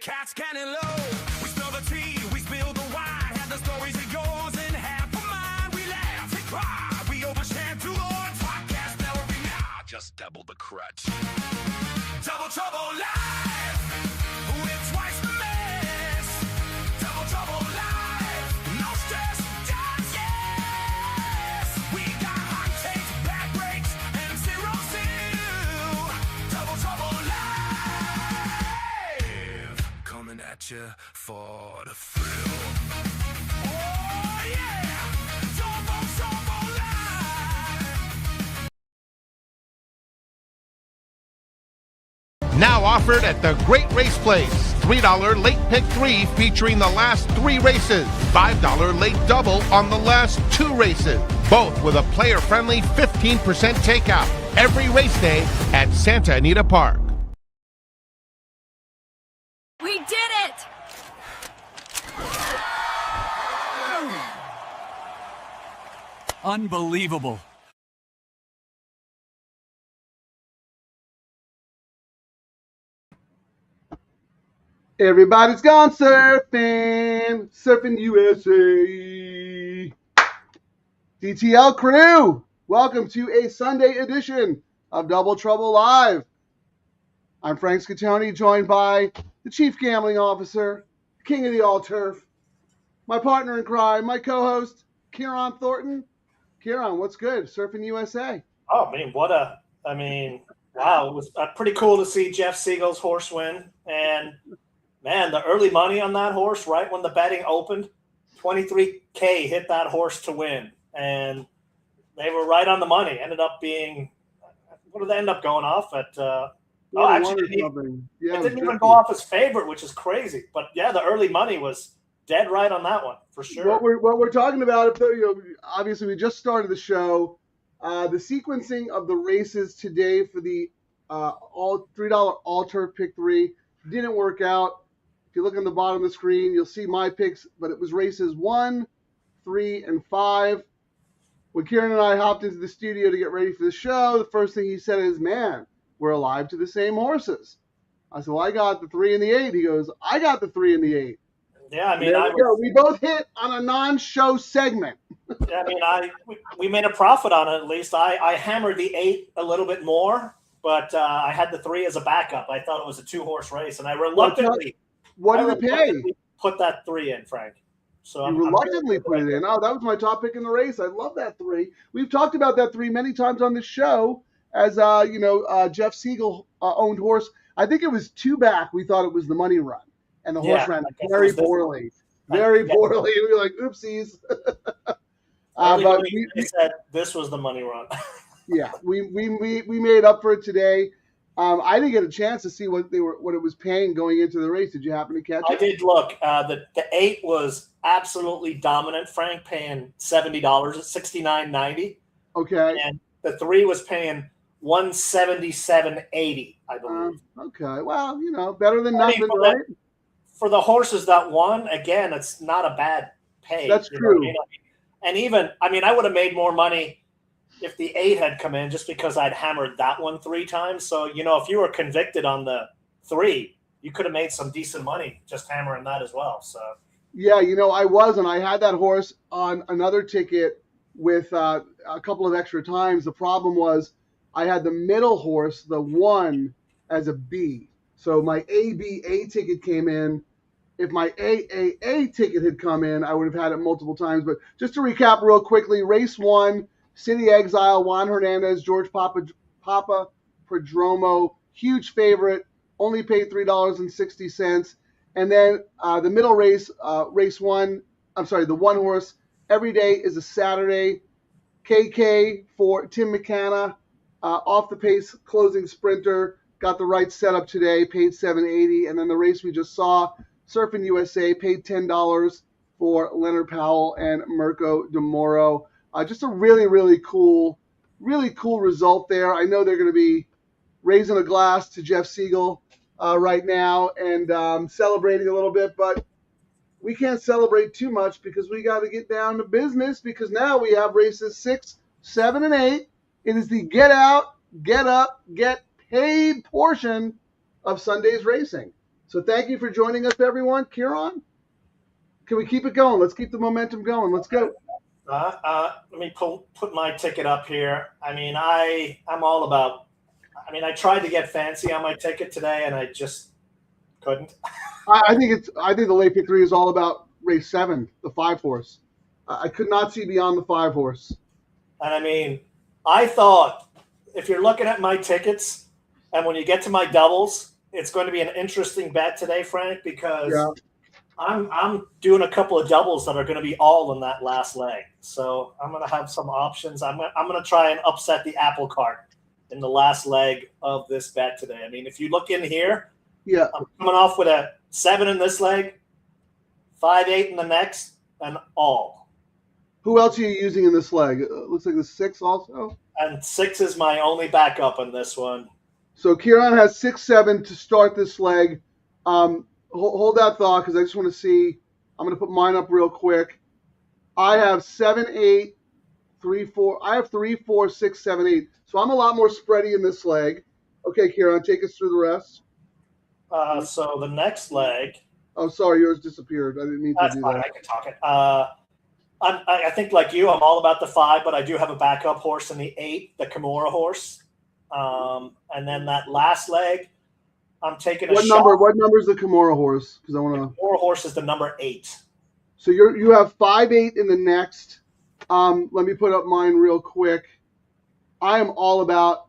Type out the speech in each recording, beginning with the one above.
cats cannon low. We spill the tea, we spill the wine. Have the stories of yours and half of mine. We laugh and cry, we overstand too long. Podcast never be now, just double the crutch. Double trouble live, with twice the mess. Double trouble live, no stress, just yes. We got hot takes, bad breaks, and zero seal. Double trouble live, coming at you for the thrill. Oh yeah, double trouble live. Now offered at the Great Race Place. $3 late pick 3 featuring the last 3 races. $5 late double on the last 2 races. Both with a player-friendly 15% takeout. Every race day at Santa Anita Park. We did it! Unbelievable. Everybody's gone surfing, surfing USA. DTL Crew, welcome to a Sunday edition of Double Trouble Live. I'm Frank Scattoni, joined by the Chief Gambling Officer, King of the All-Turf, my partner in crime, my co-host, Ciaran Thornton. Ciaran, what's good? Surfing USA. Oh, wow. It was pretty cool to see Jeff Siegel's horse win. And, man, the early money on that horse, right when the betting opened, $23K hit that horse to win. And they were right on the money. Ended up being – what did they end up going off at it didn't even go off as favorite, which is crazy. But, yeah, the early money was dead right on that one for sure. What we're talking about, obviously we just started the show. The sequencing of the races today for the all $3 all-turf pick 3 didn't work out. If you look on the bottom of the screen, you'll see my picks, but it was races 1, 3, and 5. When Ciaran and I hopped into the studio to get ready for the show, the first thing he said is, man, we're alive to the same horses. I said, well, I got the 3 and the 8. He goes, I got the 3 and the 8. Yeah, we both hit on a non-show segment. Yeah, we made a profit on it at least. I hammered the 8 a little bit more, but I had the 3 as a backup. I thought it was a 2-horse race, and I reluctantly put that 3 in, Frank. So you reluctantly put it in. Oh, that was my top pick in the race. I love that 3. We've talked about that 3 many times on this show as Jeff Siegel owned horse. I think it was 2 back. We thought it was the money run. And the horse ran very poorly. Very poorly. We were like, oopsies. But we said this was the money run. Yeah, we made up for it today. I didn't get a chance to see what it was paying going into the race. Did you happen to catch it? I did look. The 8 was absolutely dominant. Frank paying $70 at $69.90. Okay. And the 3 was paying $177.80, I believe. Okay. Well, better than nothing, right? For the horses that won, again, it's not a bad pay. That's true. And even, I would have made more money if the 8 had come in just because I'd hammered that one 3 times. So, if you were convicted on the 3, you could have made some decent money just hammering that as well. So, yeah, I was, and I had that horse on another ticket with a couple of extra times. The problem was I had the middle horse, the 1, as a B. So my ABA ticket came in. If my AAA ticket had come in, I would have had it multiple times. But just to recap real quickly, race 1, City Exile, Juan Hernandez, George Papa Prodromo, huge favorite, only paid $3.60. And then the middle race, race 1, the 1 horse, every day is a Saturday. KK for Tim McCanna, off the pace closing sprinter, got the right setup today, paid $7.80. And then the race we just saw, Surfing USA, paid $10 for Leonard Powell and Mirko De Moro. Just a really, really cool result there. I know they're going to be raising a glass to Jeff Siegel right now and celebrating a little bit, but we can't celebrate too much because we got to get down to business because now we have races 6, 7, and 8. It is the get out, get up, get paid portion of Sunday's racing. So thank you for joining us, everyone. Ciaran, can we keep it going? Let's keep the momentum going. Let's go. Let me put my ticket up here. I mean, I'm all about. I mean, I tried to get fancy on my ticket today, and I just couldn't. I think the late pick 3 is all about race 7, the 5 horse. I could not see beyond the 5 horse. And I mean, I thought if you're looking at my tickets, and when you get to my doubles, it's going to be an interesting bet today, Frank, because I'm doing a couple of doubles that are going to be all in that last leg. So I'm going to have some options. I'm going to try and upset the apple cart in the last leg of this bet today. I mean, if you look in here, I'm coming off with a 7 in this leg, 5-8 in the next, and all. Who else are you using in this leg? Looks like the 6 also. And 6 is my only backup in this one. So Ciaran has 6-7 to start this leg. Hold that thought because I just want to see. I'm going to put mine up real quick. I have 7-8, 3-4. I have 3-4, 6, 7-8. So I'm a lot more spready in this leg. Okay, Ciaran, take us through the rest. So the next leg. Oh, sorry, yours disappeared. I didn't mean to do fine. that. I can talk it. I think like you, I'm all about the 5, but I do have a backup horse in the 8, the Kimura horse. And then that last leg, I'm taking What number is the Kimura horse? Because I want to. Kimura horse is the number 8. So you have 5-8 in the next. Let me put up mine real quick. I am all about.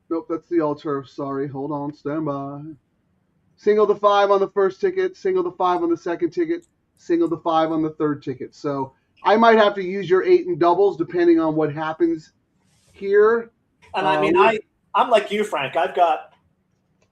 Nope, that's the all turf. Sorry, hold on, stand by. Single the 5 on the first ticket, single the 5 on the second ticket, single the 5 on the third ticket. So I might have to use your 8 in doubles depending on what happens here. And I mean, I'm like you, Frank. I've got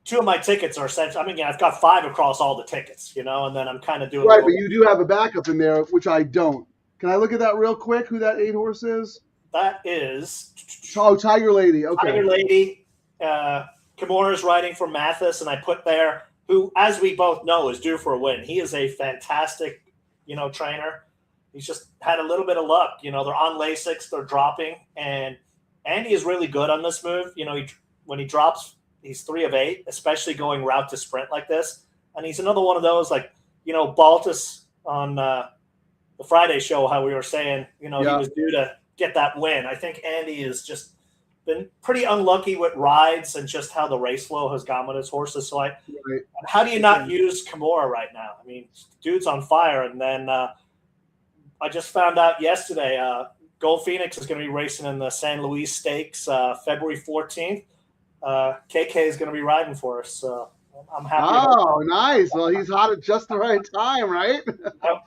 2 of my tickets are essentially. I mean, I've got 5 across all the tickets, and then I'm kind of doing right. But you do have a backup in there, which I don't. Can I look at that real quick? Who that 8 horse is? That is Tiger Lady. Okay, Tiger Lady. Kimura is riding for Mathis, and I put there who, as we both know, is due for a win. He is a fantastic, trainer. He's just had a little bit of luck. They're on Lasix, they're dropping, and Andy is really good on this move. When he drops, he's 3 of 8, especially going route to sprint like this. And he's another one of those, like, Baltus on the Friday show, how we were saying, he was due to get that win. I think Andy has just been pretty unlucky with rides and just how the race flow has gone with his horses. So how do you not use Kimura right now? I mean, dude's on fire. And then I just found out yesterday, Gold Phoenix is going to be racing in the San Luis Stakes February 14th. KK is going to be riding for us. So I'm happy. Oh, nice. Well, he's hot at just the right time, right? Yep.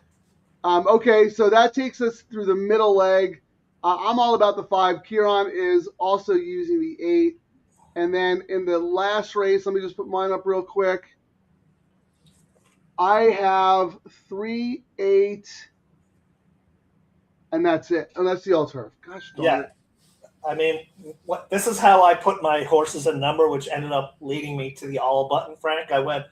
Okay, so that takes us through the middle leg. I'm all about the 5. Ciaran is also using the 8. And then in the last race, let me just put mine up real quick. I have 3, 8, and that's it. And that's the all turf. Gosh darn it. I mean, this is how I put my horses in number, which ended up leading me to the all button, Frank. I went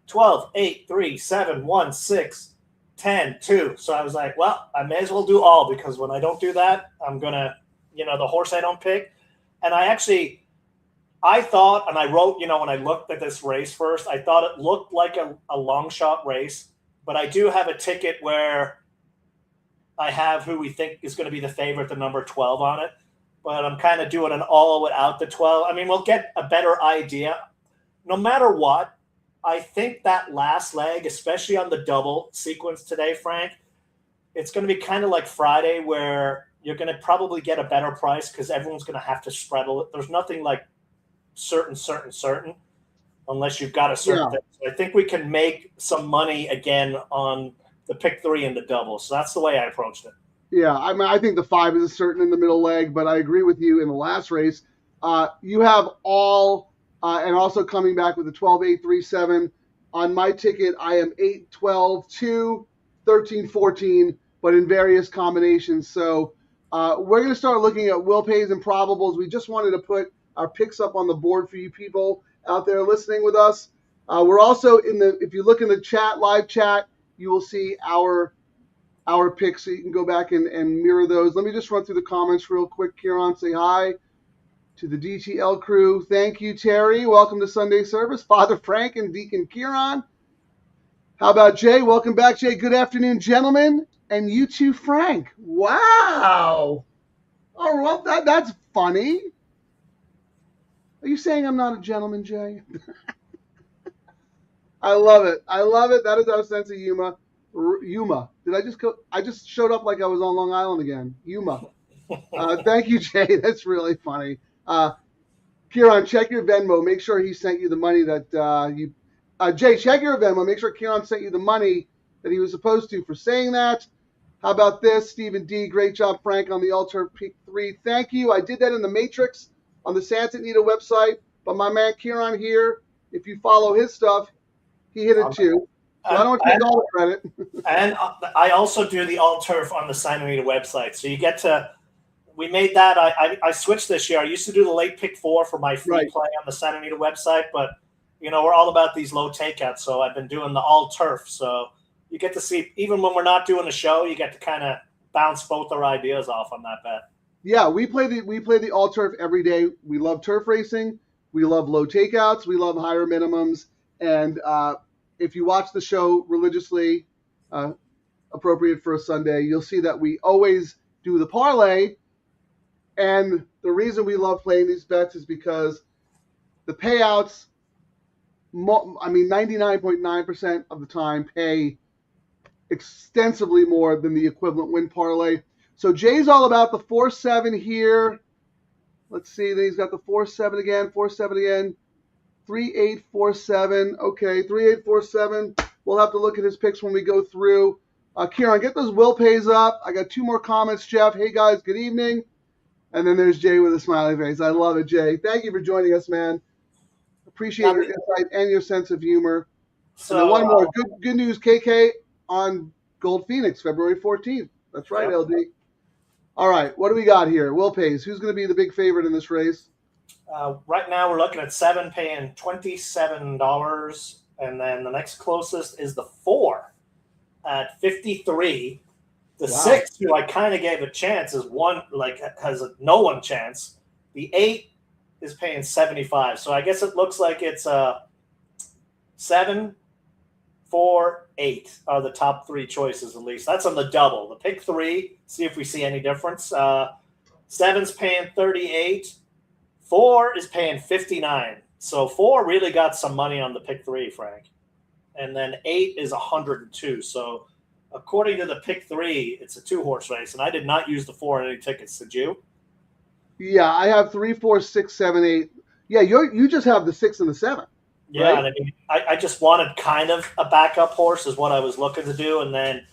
12, 8, 3, 7, 1, 6, 10, 2. So I was like, well, I may as well do all because when I don't do that, I'm going to, the horse I don't pick. And I thought, and I wrote, when I looked at this race first, I thought it looked like a long shot race, but I do have a ticket where I have who we think is going to be the favorite, the number 12 on it. But I'm kind of doing an all without the 12. I mean, we'll get a better idea. No matter what, I think that last leg, especially on the double sequence today, Frank, it's going to be kind of like Friday where you're going to probably get a better price because everyone's going to have to spread a little. There's nothing like certain, unless you've got a certain thing. So I think we can make some money again on the pick 3 and the double. So that's the way I approached it. Yeah, I mean, I think the 5 is a certain in the middle leg, but I agree with you in the last race. You have all, and also coming back with the 12, 8, 3, 7. On my ticket, I am 8, 12, 2, 13, 14, but in various combinations. So we're going to start looking at will pays and probables. We just wanted to put our picks up on the board for you people out there listening with us. We're also if you look in the chat, live chat, you will see our picks, so you can go back and mirror those. Let me just run through the comments real quick. Ciaran, say hi to the DTL crew. Thank you, Terry. Welcome to Sunday service. Father Frank and Deacon Ciaran. How about Jay? Welcome back, Jay. Good afternoon, gentlemen. And you too, Frank. Wow. Oh, well, that's funny. Are you saying I'm not a gentleman, Jay? I love it. I love it. That is our sense of humor. Yuma. Did I just go? I just showed up like I was on Long Island again. Yuma. Thank you, Jay. That's really funny. Ciaran, check your Venmo. Make sure he sent you the money that you. Jay, check your Venmo. Make sure Ciaran sent you the money that he was supposed to for saying that. How about this? Stephen D. Great job, Frank, on the Alter Peak 3. Thank you. I did that in the Matrix on the Santa Anita website. But my man Ciaran here, if you follow his stuff, he hit it too. So I don't want to take all the credit. And I also do the Alt Turf on the Santa Anita website. So you get to, we made that. I switched this year. I used to do the late pick 4 for my free play on the Santa Anita website, but you know, we're all about these low takeouts. So I've been doing the Alt Turf. So you get to see, even when we're not doing a show, you get to kind of bounce both our ideas off on that bet. Yeah, we play the Alt Turf every day. We love turf racing. We love low takeouts. We love higher minimums. And if you watch the show religiously, appropriate for a Sunday, you'll see that we always do the parlay. And the reason we love playing these bets is because the payouts, 99.9% of the time pay extensively more than the equivalent win parlay. So Jay's all about the 4-7 here. Let's see, then he's got the 4-7 again, 3-8-4-7. Okay, 3-8-4-7. We'll have to look at his picks when we go through. Ciaran, get those will pays up. I got 2 more comments, Jeff. Hey guys, good evening. And then there's Jay with a smiley face. I love it, Jay. Thank you for joining us, man. Appreciate your insight and your sense of humor. So and then one more good news, KK on Gold Phoenix, February 14th. That's right, LD. All right, what do we got here? Will pays. Who's going to be the big favorite in this race? Right now, we're looking at 7 paying $27, and then the next closest is the 4 at 53. The 6, who I kind of gave a chance, is has a no one chance. The 8 is paying 75. So I guess it looks like it's 7, 4, 8 are the top 3 choices at least. That's on the double. The pick 3, see if we see any difference. 7's paying 38. 4 is paying 59. So 4 really got some money on the pick 3, Frank. And then 8 is 102. So according to the pick 3, it's a 2-horse race. And I did not use the 4 in any tickets. Did you? Yeah, I have 3, 4, 6, 7, 8. Yeah, you just have the 6 and the 7. Yeah, right? And I mean, I just wanted kind of a backup horse is what I was looking to do. And then,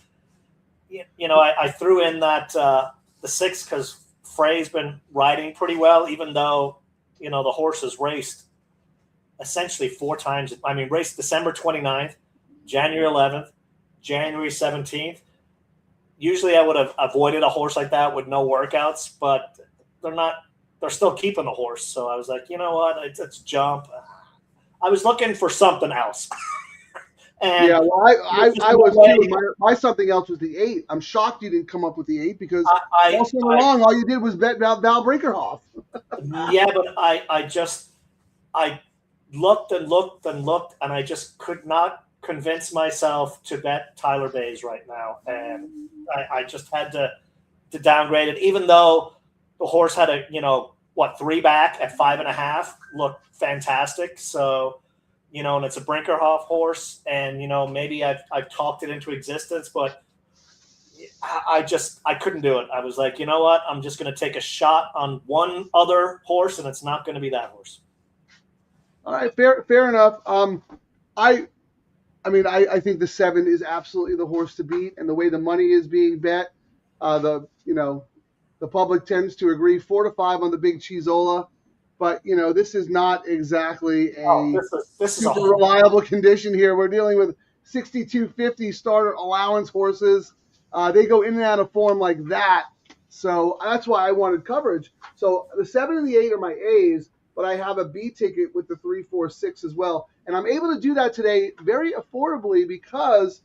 you know, I threw in that the 6 because Frey's been riding pretty well, even though, you know, the horse has raced essentially 4 times. I mean, raced December 29th, January 11th, January 17th. Usually I would have avoided a horse like that with no workouts, but they're still keeping the horse. So I was like, you know what, it's jump. I was looking for something else. And yeah, well, I was too. My something else was the 8. I'm shocked you didn't come up with the 8 because all you did was bet Val Brinkerhoff. Yeah, but I looked and looked and looked, and I just could not convince myself to bet Tyler Bays right now, and I just had to downgrade it, even though the horse had a 3 back at 5.5, looked fantastic. So, you know, and it's a Brinkerhoff horse, and, you know, maybe I've talked it into existence, but I couldn't do it. I was like, you know what? I'm just going to take a shot on one other horse, and it's not going to be that horse. All right. Fair enough. I think the 7 is absolutely the horse to beat, and the way the money is being bet, the public tends to agree 4 to 5 on the big Chizola. But, you know, this is not exactly this is super reliable condition here. We're dealing with 6250 starter allowance horses. They go in and out of form like that. So that's why I wanted coverage. So the 7 and the 8 are my A's, but I have a B ticket with the 3, 4, 6 as well. And I'm able to do that today very affordably because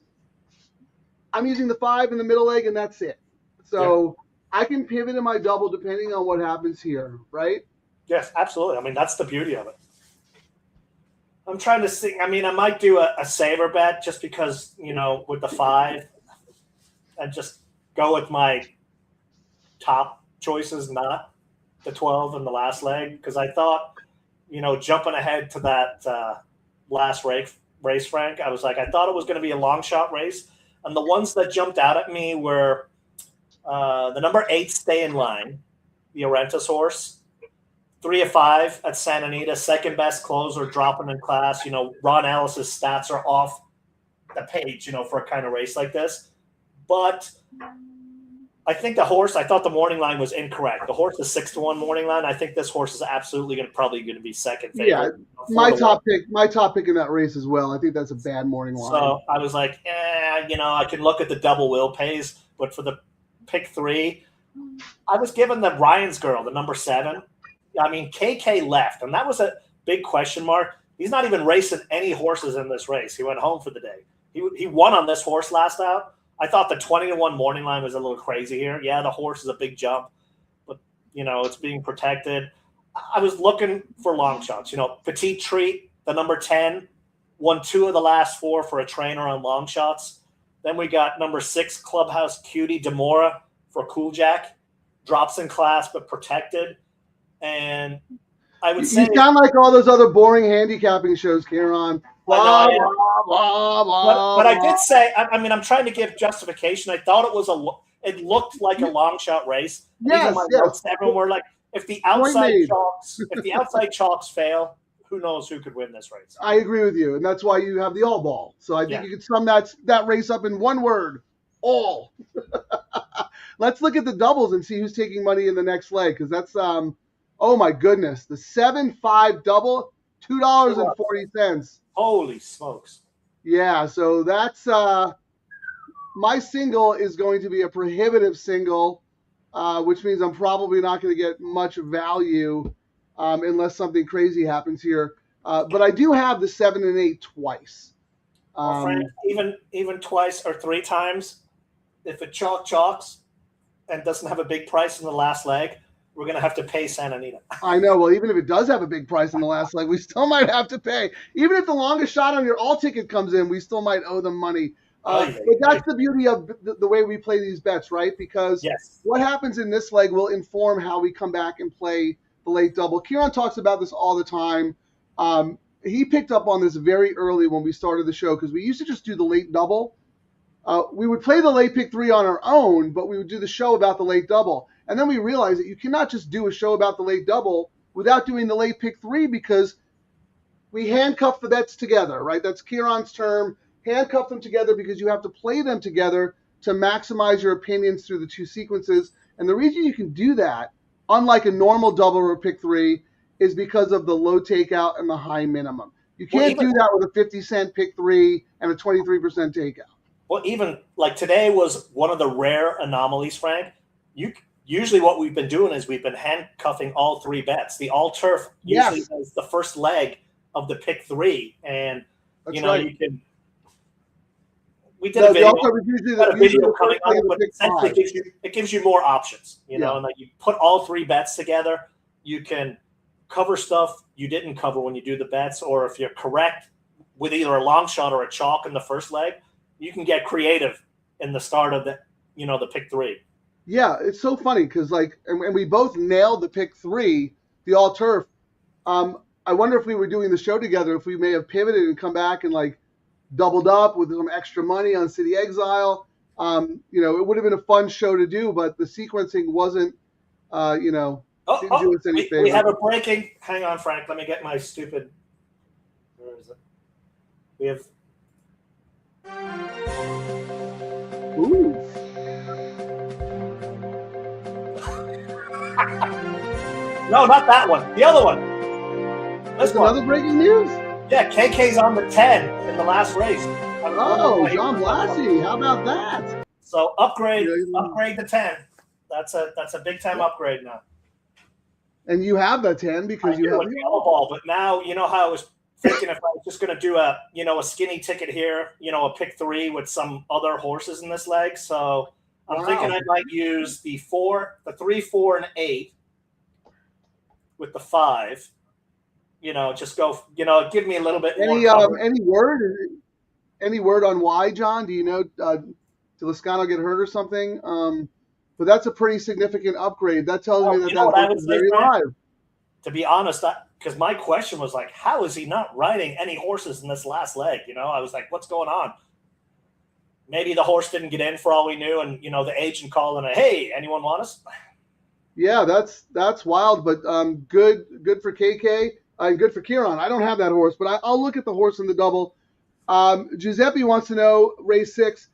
I'm using the 5 in the middle leg, and that's it. So I can pivot in my double depending on what happens here, right? Yes, absolutely. I mean, that's the beauty of it. I'm trying to see. I mean, I might do a saver bet just because, you know, with the 5 and just go with my top choices, not the 12 and the last leg. Because I thought, you know, jumping ahead to that last race, Frank, I was like, I thought it was going to be a long shot race. And the ones that jumped out at me were the number 8, Stay in Line, the Orentis horse. 3 of 5 at Santa Anita, second best closer, dropping in class. You know, Ron Ellis's stats are off the page, you know, for a kind of race like this. But I think the horse, I thought the morning line was incorrect. The horse is 6-1 morning line. I think this horse is absolutely probably going to be second favorite. Yeah, my top pick in that race as well. I think that's a bad morning line. So I was like, you know, I can look at the double will pays, but for the pick 3, I was given the Ryan's Girl, the number 7. I mean, KK left, and that was a big question mark. He's not even racing any horses in this race. He went home for the day. He won on this horse last out. I thought the 20-1 morning line was a little crazy here. Yeah, the horse is a big jump, but, you know, it's being protected. I was looking for long shots. You know, Petite Treat, the number 10, won 2 of the last 4 for a trainer on long shots. Then we got number 6, Clubhouse Cutie Demora for Cool Jack. Drops in class, but protected. And I would say you sound like all those other boring handicapping shows, Ciaran. Blah, blah, blah, but I did say, I mean, I'm trying to give justification. I thought it looked like a long shot race. Yes, notes, everyone were like, if the outside chalks fail, who knows who could win this race? I agree with you, and that's why you have the all ball. So I think you could sum that race up in one word: all. Let's look at the doubles and see who's taking money in the next leg, because that's oh my goodness, the 7-5 double, $2.40. Holy smokes! Yeah, so that's my single is going to be a prohibitive single, which means I'm probably not going to get much value unless something crazy happens here. But I do have the 7 and 8 twice. Well, Frank, even twice or 3 times, if it chalks and doesn't have a big price in the last leg, we're going to have to pay Santa Anita. I know. Well, even if it does have a big price in the last leg, we still might have to pay. Even if the longest shot on your all ticket comes in, we still might owe them money. But that's the beauty of the way we play these bets, right? Because what happens in this leg will inform how we come back and play the late double. Ciaran talks about this all the time. He picked up on this very early when we started the show, because we used to just do the late double. We would play the late pick 3 on our own, but we would do the show about the late double. And then we realized that you cannot just do a show about the late double without doing the late pick 3, because we handcuff the bets together, right? That's Ciaran's term. Handcuff them together because you have to play them together to maximize your opinions through the 2 sequences. And the reason you can do that, unlike a normal double or pick 3, is because of the low takeout and the high minimum. You can't do that with a 50-cent pick 3 and a 23% takeout. Well, even like today was one of the rare anomalies, Frank. Usually what we've been doing is we've been handcuffing all 3 bets. The all turf usually is the first leg of the pick 3. And, you know, you can. We did a video coming up, but essentially it gives you more options, you know, and like you put all 3 bets together, you can cover stuff you didn't cover when you do the bets, or if you're correct with either a long shot or a chalk in the first leg, you can get creative in the start of the, you know, the pick 3. Yeah, it's so funny because and we both nailed the pick 3, the all turf. I wonder if we were doing the show together, if we may have pivoted and come back and doubled up with some extra money on City Exile. You know, it would have been a fun show to do, but the sequencing wasn't, didn't do us any favor. We have a breaking. Hang on, Frank. Let me get my stupid. Where is it? We have. Ooh. No, not that one. The other one. This one. Another breaking news? Yeah, KK's on the 10 in the last race. Oh, John Blassie. How about that? So upgrade to 10. That's a big time upgrade now. And you have the 10 because you have a yellow ball, but now you know how I was thinking if I was just going to do a skinny ticket here, a pick 3 with some other horses in this leg. So I'm thinking I might use the 3, 4, and 8 with the 5. just go, give me a little bit more Any cover. any word on why, John? Do you know? Did Lascano get hurt or something? But that's a pretty significant upgrade. That tells me that You know what I would is say, very Frank? live. To be honest, because my question was like, how is he not riding any horses in this last leg? I was like, what's going on? Maybe the horse didn't get in for all we knew, and the agent called and hey, anyone want us? Yeah, that's wild, but good for KK and good for Ciaran. I don't have that horse, but I'll look at the horse in the double. Giuseppe wants to know race 6.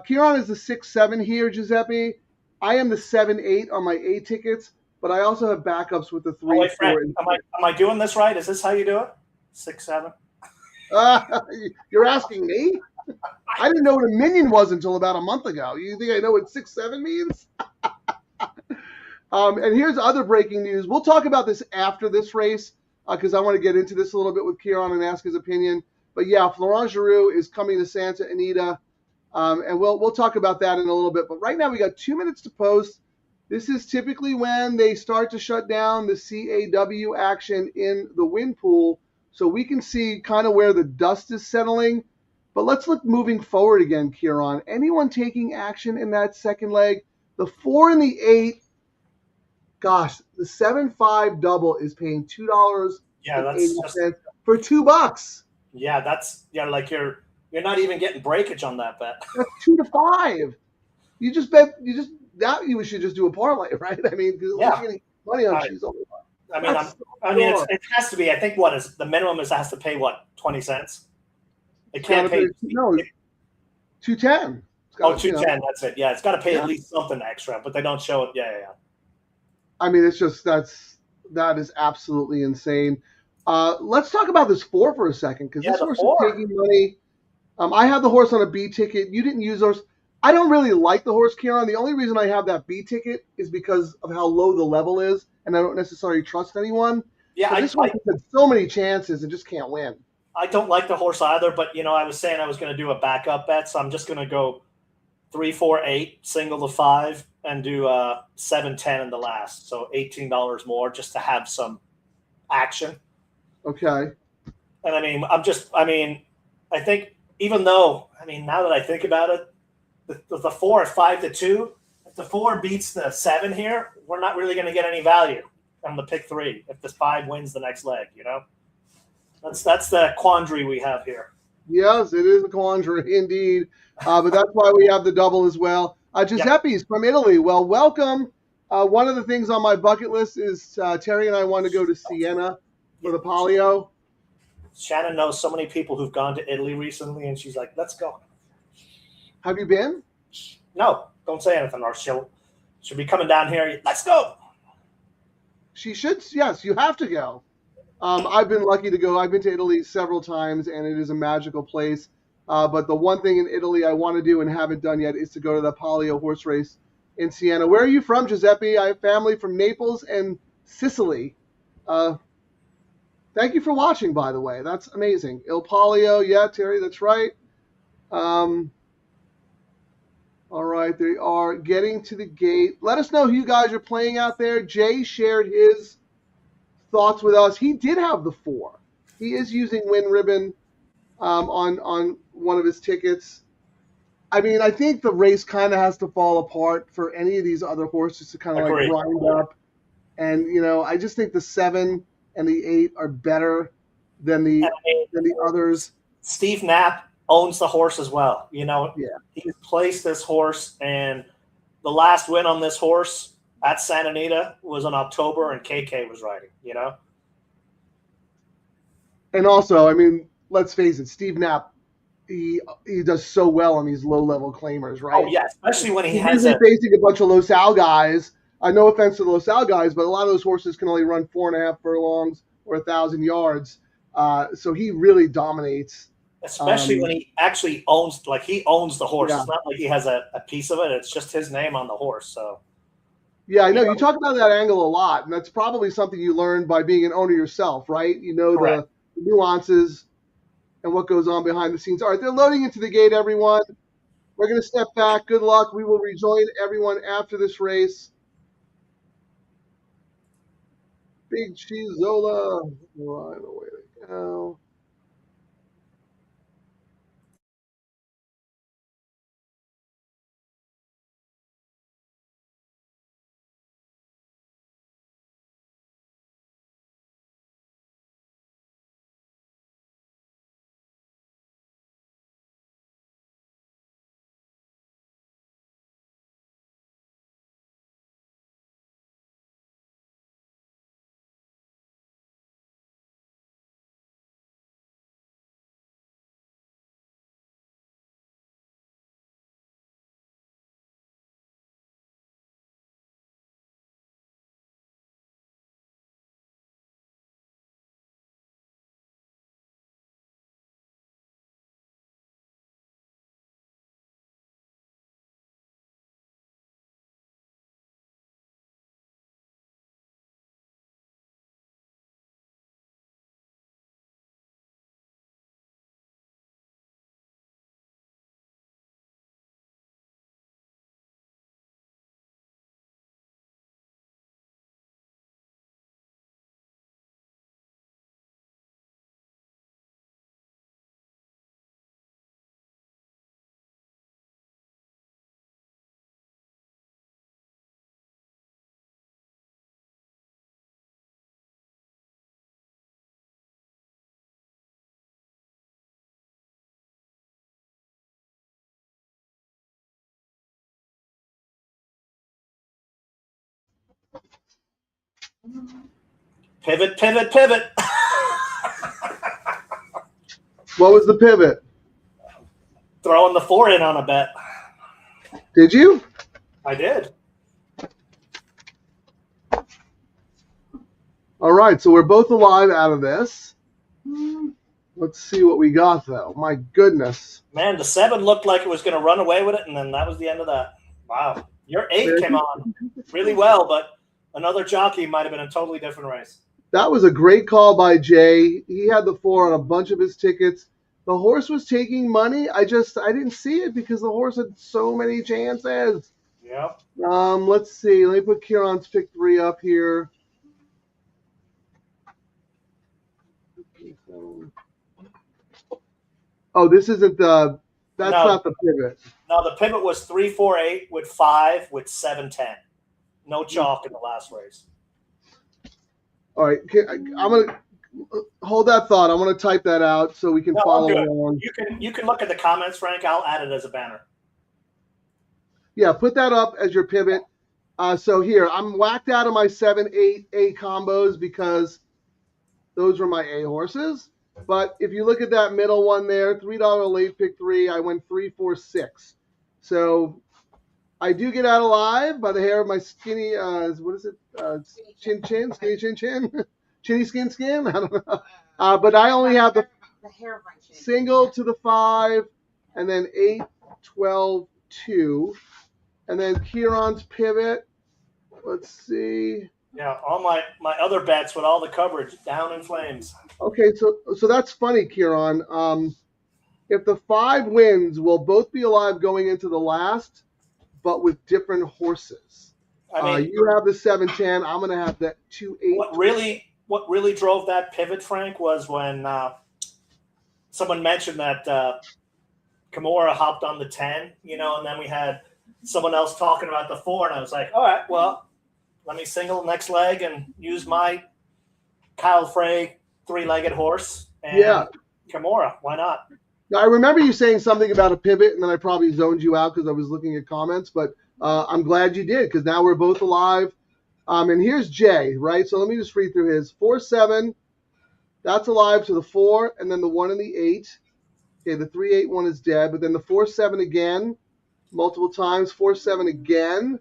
Ciaran is the 6-7 here, Giuseppe. I am the 7-8 on my A tickets, but I also have backups with the 3, wait, 4, Frank, and am I doing this right? Is this how you do it? 6-7? You're asking me? I didn't know what a minion was until about a month ago. You think I know what 6-7 means? And here's other breaking news. We'll talk about this after this race because I want to get into this a little bit with Ciaran and ask his opinion. But yeah, Florent Giroux is coming to Santa Anita, and we'll talk about that in a little bit. But right now we got 2 minutes to post. This is typically when they start to shut down the CAW action in the win pool, so we can see kind of where the dust is settling. But let's look moving forward again, Ciaran. Anyone taking action in that second leg? The 4 and the 8. Gosh, the 7-5 double is paying $2.80 for $2. Yeah, that's like you're not even getting breakage on that bet. That's 2 to 5. You should just do a parlay, right? I mean, because you're getting money on she's over. It has to be. I think what is the minimum is it has to pay 20 cents. It can't pay. No, $2.10. Oh, $2.10. That's it. Yeah, it's got to pay at least something extra, but they don't show it. Yeah. I mean, it's just that is absolutely insane. Let's talk about this 4 for a second because this horse is taking money. I have the horse on a B ticket. You didn't use those. I don't really like the horse, Ciaran. The only reason I have that B ticket is because of how low the level is, and I don't necessarily trust anyone. Yeah, this horse has had so many chances and just can't win. I don't like the horse either, but I was saying I was going to do a backup bet, so I'm just going to go 3, 4, 8, single to 5, and do 7, 10 in the last. So $18 more just to have some action. Okay. And I think even though, now that I think about it, the 4 at 5 to 2, if the 4 beats the 7 here, we're not really going to get any value on the pick 3 if the 5 wins the next leg, That's the quandary we have here. Yes, it is a quandary indeed. But that's why we have the double as well. Giuseppe's from Italy. Well, welcome. One of the things on my bucket list is Terry and I want to go to Siena for the Palio. Shannon knows so many people who've gone to Italy recently, and she's like, let's go. Have you been? No, don't say anything, or she'll be coming down here. Let's go. She should. Yes, you have to go. I've been lucky to go. I've been to Italy several times, and it is a magical place. But the one thing in Italy I want to do and haven't done yet is to go to the Palio horse race in Siena. Where are you from, Giuseppe? I have family from Naples and Sicily. Thank you for watching, by the way. That's amazing. Il Palio. Yeah, Terry, that's right. All right, they are getting to the gate. Let us know who you guys are playing out there. Jay shared his thoughts with us. He did have the 4. He is using Win Ribbon on one of his tickets. I think the race kind of has to fall apart for any of these other horses to kind of like grind up. And, I just think the 7 and the 8 are better than the others. Steve Knapp owns the horse as well. He's placed this horse, and the last win on this horse at Santa Anita was in October, and KK was riding, And also, let's face it, Steve Knapp, he does so well on these low-level claimers, right? Oh, yeah, especially when he's facing a bunch of Los Al guys. No offense to the Los Al guys, but a lot of those horses can only run 4.5 furlongs or 1,000 yards. So he really dominates. Especially when he actually owns the horse. Yeah. It's not like he has a piece of it. It's just his name on the horse. So. Yeah, I know. You talk about that angle a lot, and that's probably something you learned by being an owner yourself, right? The nuances and what goes on behind the scenes. All right, they're loading into the gate, everyone. We're going to step back. Good luck. We will rejoin everyone after this race. Big Cheezola. Right away to go. Pivot, pivot, pivot. What was the pivot? Throwing the 4 in on a bet. Did you? I did. All right, so we're both alive out of this. Let's see what we got, though. My goodness. Man, the 7 looked like it was going to run away with it, and then that was the end of that. Wow. Your 8 came on really well, but another jockey might have been a totally different race. That was a great call by Jay. He had the 4 on a bunch of his tickets. The horse was taking money. I didn't see it because the horse had so many chances. Yep. Let's see. Let me put Ciaran's pick 3 up here. Oh, this isn't the. That's not the pivot. No, the pivot was 3-4-8 with 5 with 7-10. No chalk in the last race. All right, I'm gonna hold that thought. I'm gonna type that out so we can follow along. You can look at the comments, Frank. I'll add it as a banner. Yeah, put that up as your pivot. So here, I'm whacked out of my 7-8 A combos because those were my A horses. But if you look at that middle one there, $3 late pick 3, I went 3-4-6. So I do get out alive by the hair of my skinny, what is it? Skinny chin? Chinny skin? I don't know. But I only have the hair of my chin. Single to the 5, and then 8, 12, 2. And then Ciaran's pivot. Let's see. Yeah, all my other bets with all the coverage down in flames. Okay, so that's funny, Ciaran. If the 5 wins, we'll both be alive going into the last, but with different horses. I mean, you have the 7-10. I'm gonna have that 2-8. What really drove that pivot, Frank, was when someone mentioned that Kimura hopped on the 10, and then we had someone else talking about the 4, and I was like, all right, well, let me single next leg and use my Kyle Frey 3-legged horse. And Kimura, why not? Now, I remember you saying something about a pivot, and then I probably zoned you out because I was looking at comments, but I'm glad you did because now we're both alive. And here's Jay, right? So let me just read through his 4-7. That's alive to the 4, and then the 1 and the 8. Okay, the 3-8 one is dead, but then the 4-7 again, multiple times, 4-7 again.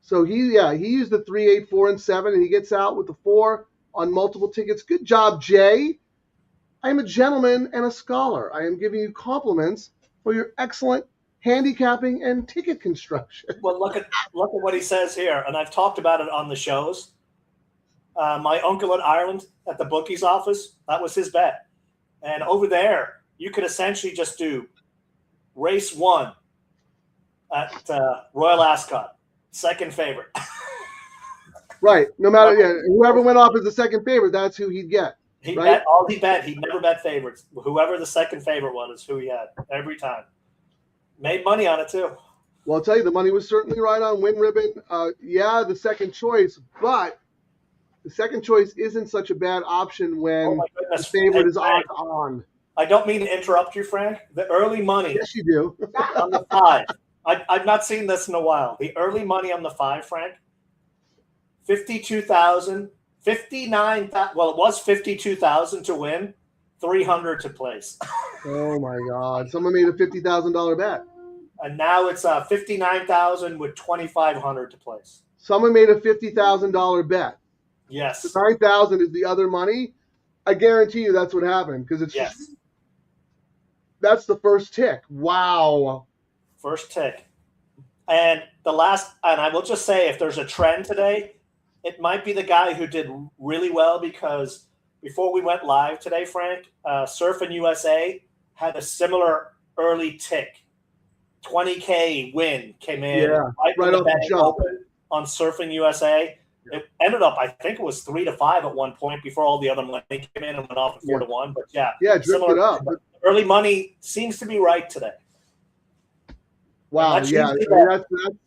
So he used the 3-8, 4, and 7, and he gets out with the 4 on multiple tickets. Good job, Jay. I am a gentleman and a scholar. I am giving you compliments for your excellent handicapping and ticket construction. Well, look at what he says here, and I've talked about it on the shows. My uncle in Ireland at the bookie's office, that was his bet. And over there, you could essentially just do race 1 at Royal Ascot, second favorite. Right. No matter, whoever went off as the second favorite, that's who he'd get. He right? bet all he bet. He never bet favorites. Whoever the second favorite was is who he had every time. Made money on it too. Well, I'll tell you, the money was certainly right on Win Ribbon. The second choice, but the second choice isn't such a bad option when the favorite is on. I don't mean to interrupt you, Frank. The early money. Yes, you do. On the 5. I've not seen this in a while. The early money on the 5, Frank. 52,000, 59,000. Well, it was 52,000 to win, 300 to place. Oh my God! Someone made a $50,000 bet. And now it's 59,000 with 2,500 to place. Someone made a $50,000 bet. Yes. The 9,000 is the other money. I guarantee you that's what happened because it's that's the first tick. Wow. First tick. And the last, and I will just say, if there's a trend today, it might be the guy who did really well because before we went live today, Frank, Surfing USA had a similar early tick. 20K win came in right off the jump on Surfing USA. It ended up, I think it was 3-5 at one point before all the other money came in and went off at 4-1. But drifted up. Early money seems to be right today. Wow,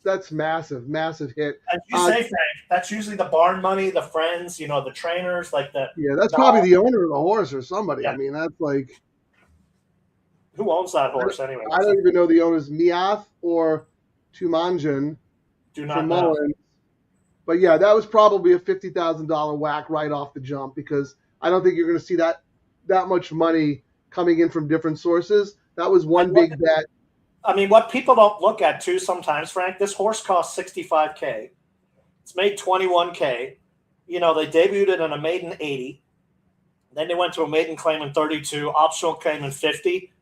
that's massive hit. As you say, Frank, that's usually the barn money, the friends, the trainers, like the. Yeah, that's probably the owner of the horse or somebody. Yeah. I mean, that's like. Who owns that horse anyway? I don't even know the owners, Miath or Tumanjan. Do not know. But yeah, that was probably a $50,000 whack right off the jump because I don't think you're going to see that much money coming in from different sources. That was one big bet. I mean, what people don't look at too sometimes, Frank, this horse cost $65K. It's made $21K. They debuted it in a maiden 80. Then they went to a maiden claim in 32, optional claim in 50.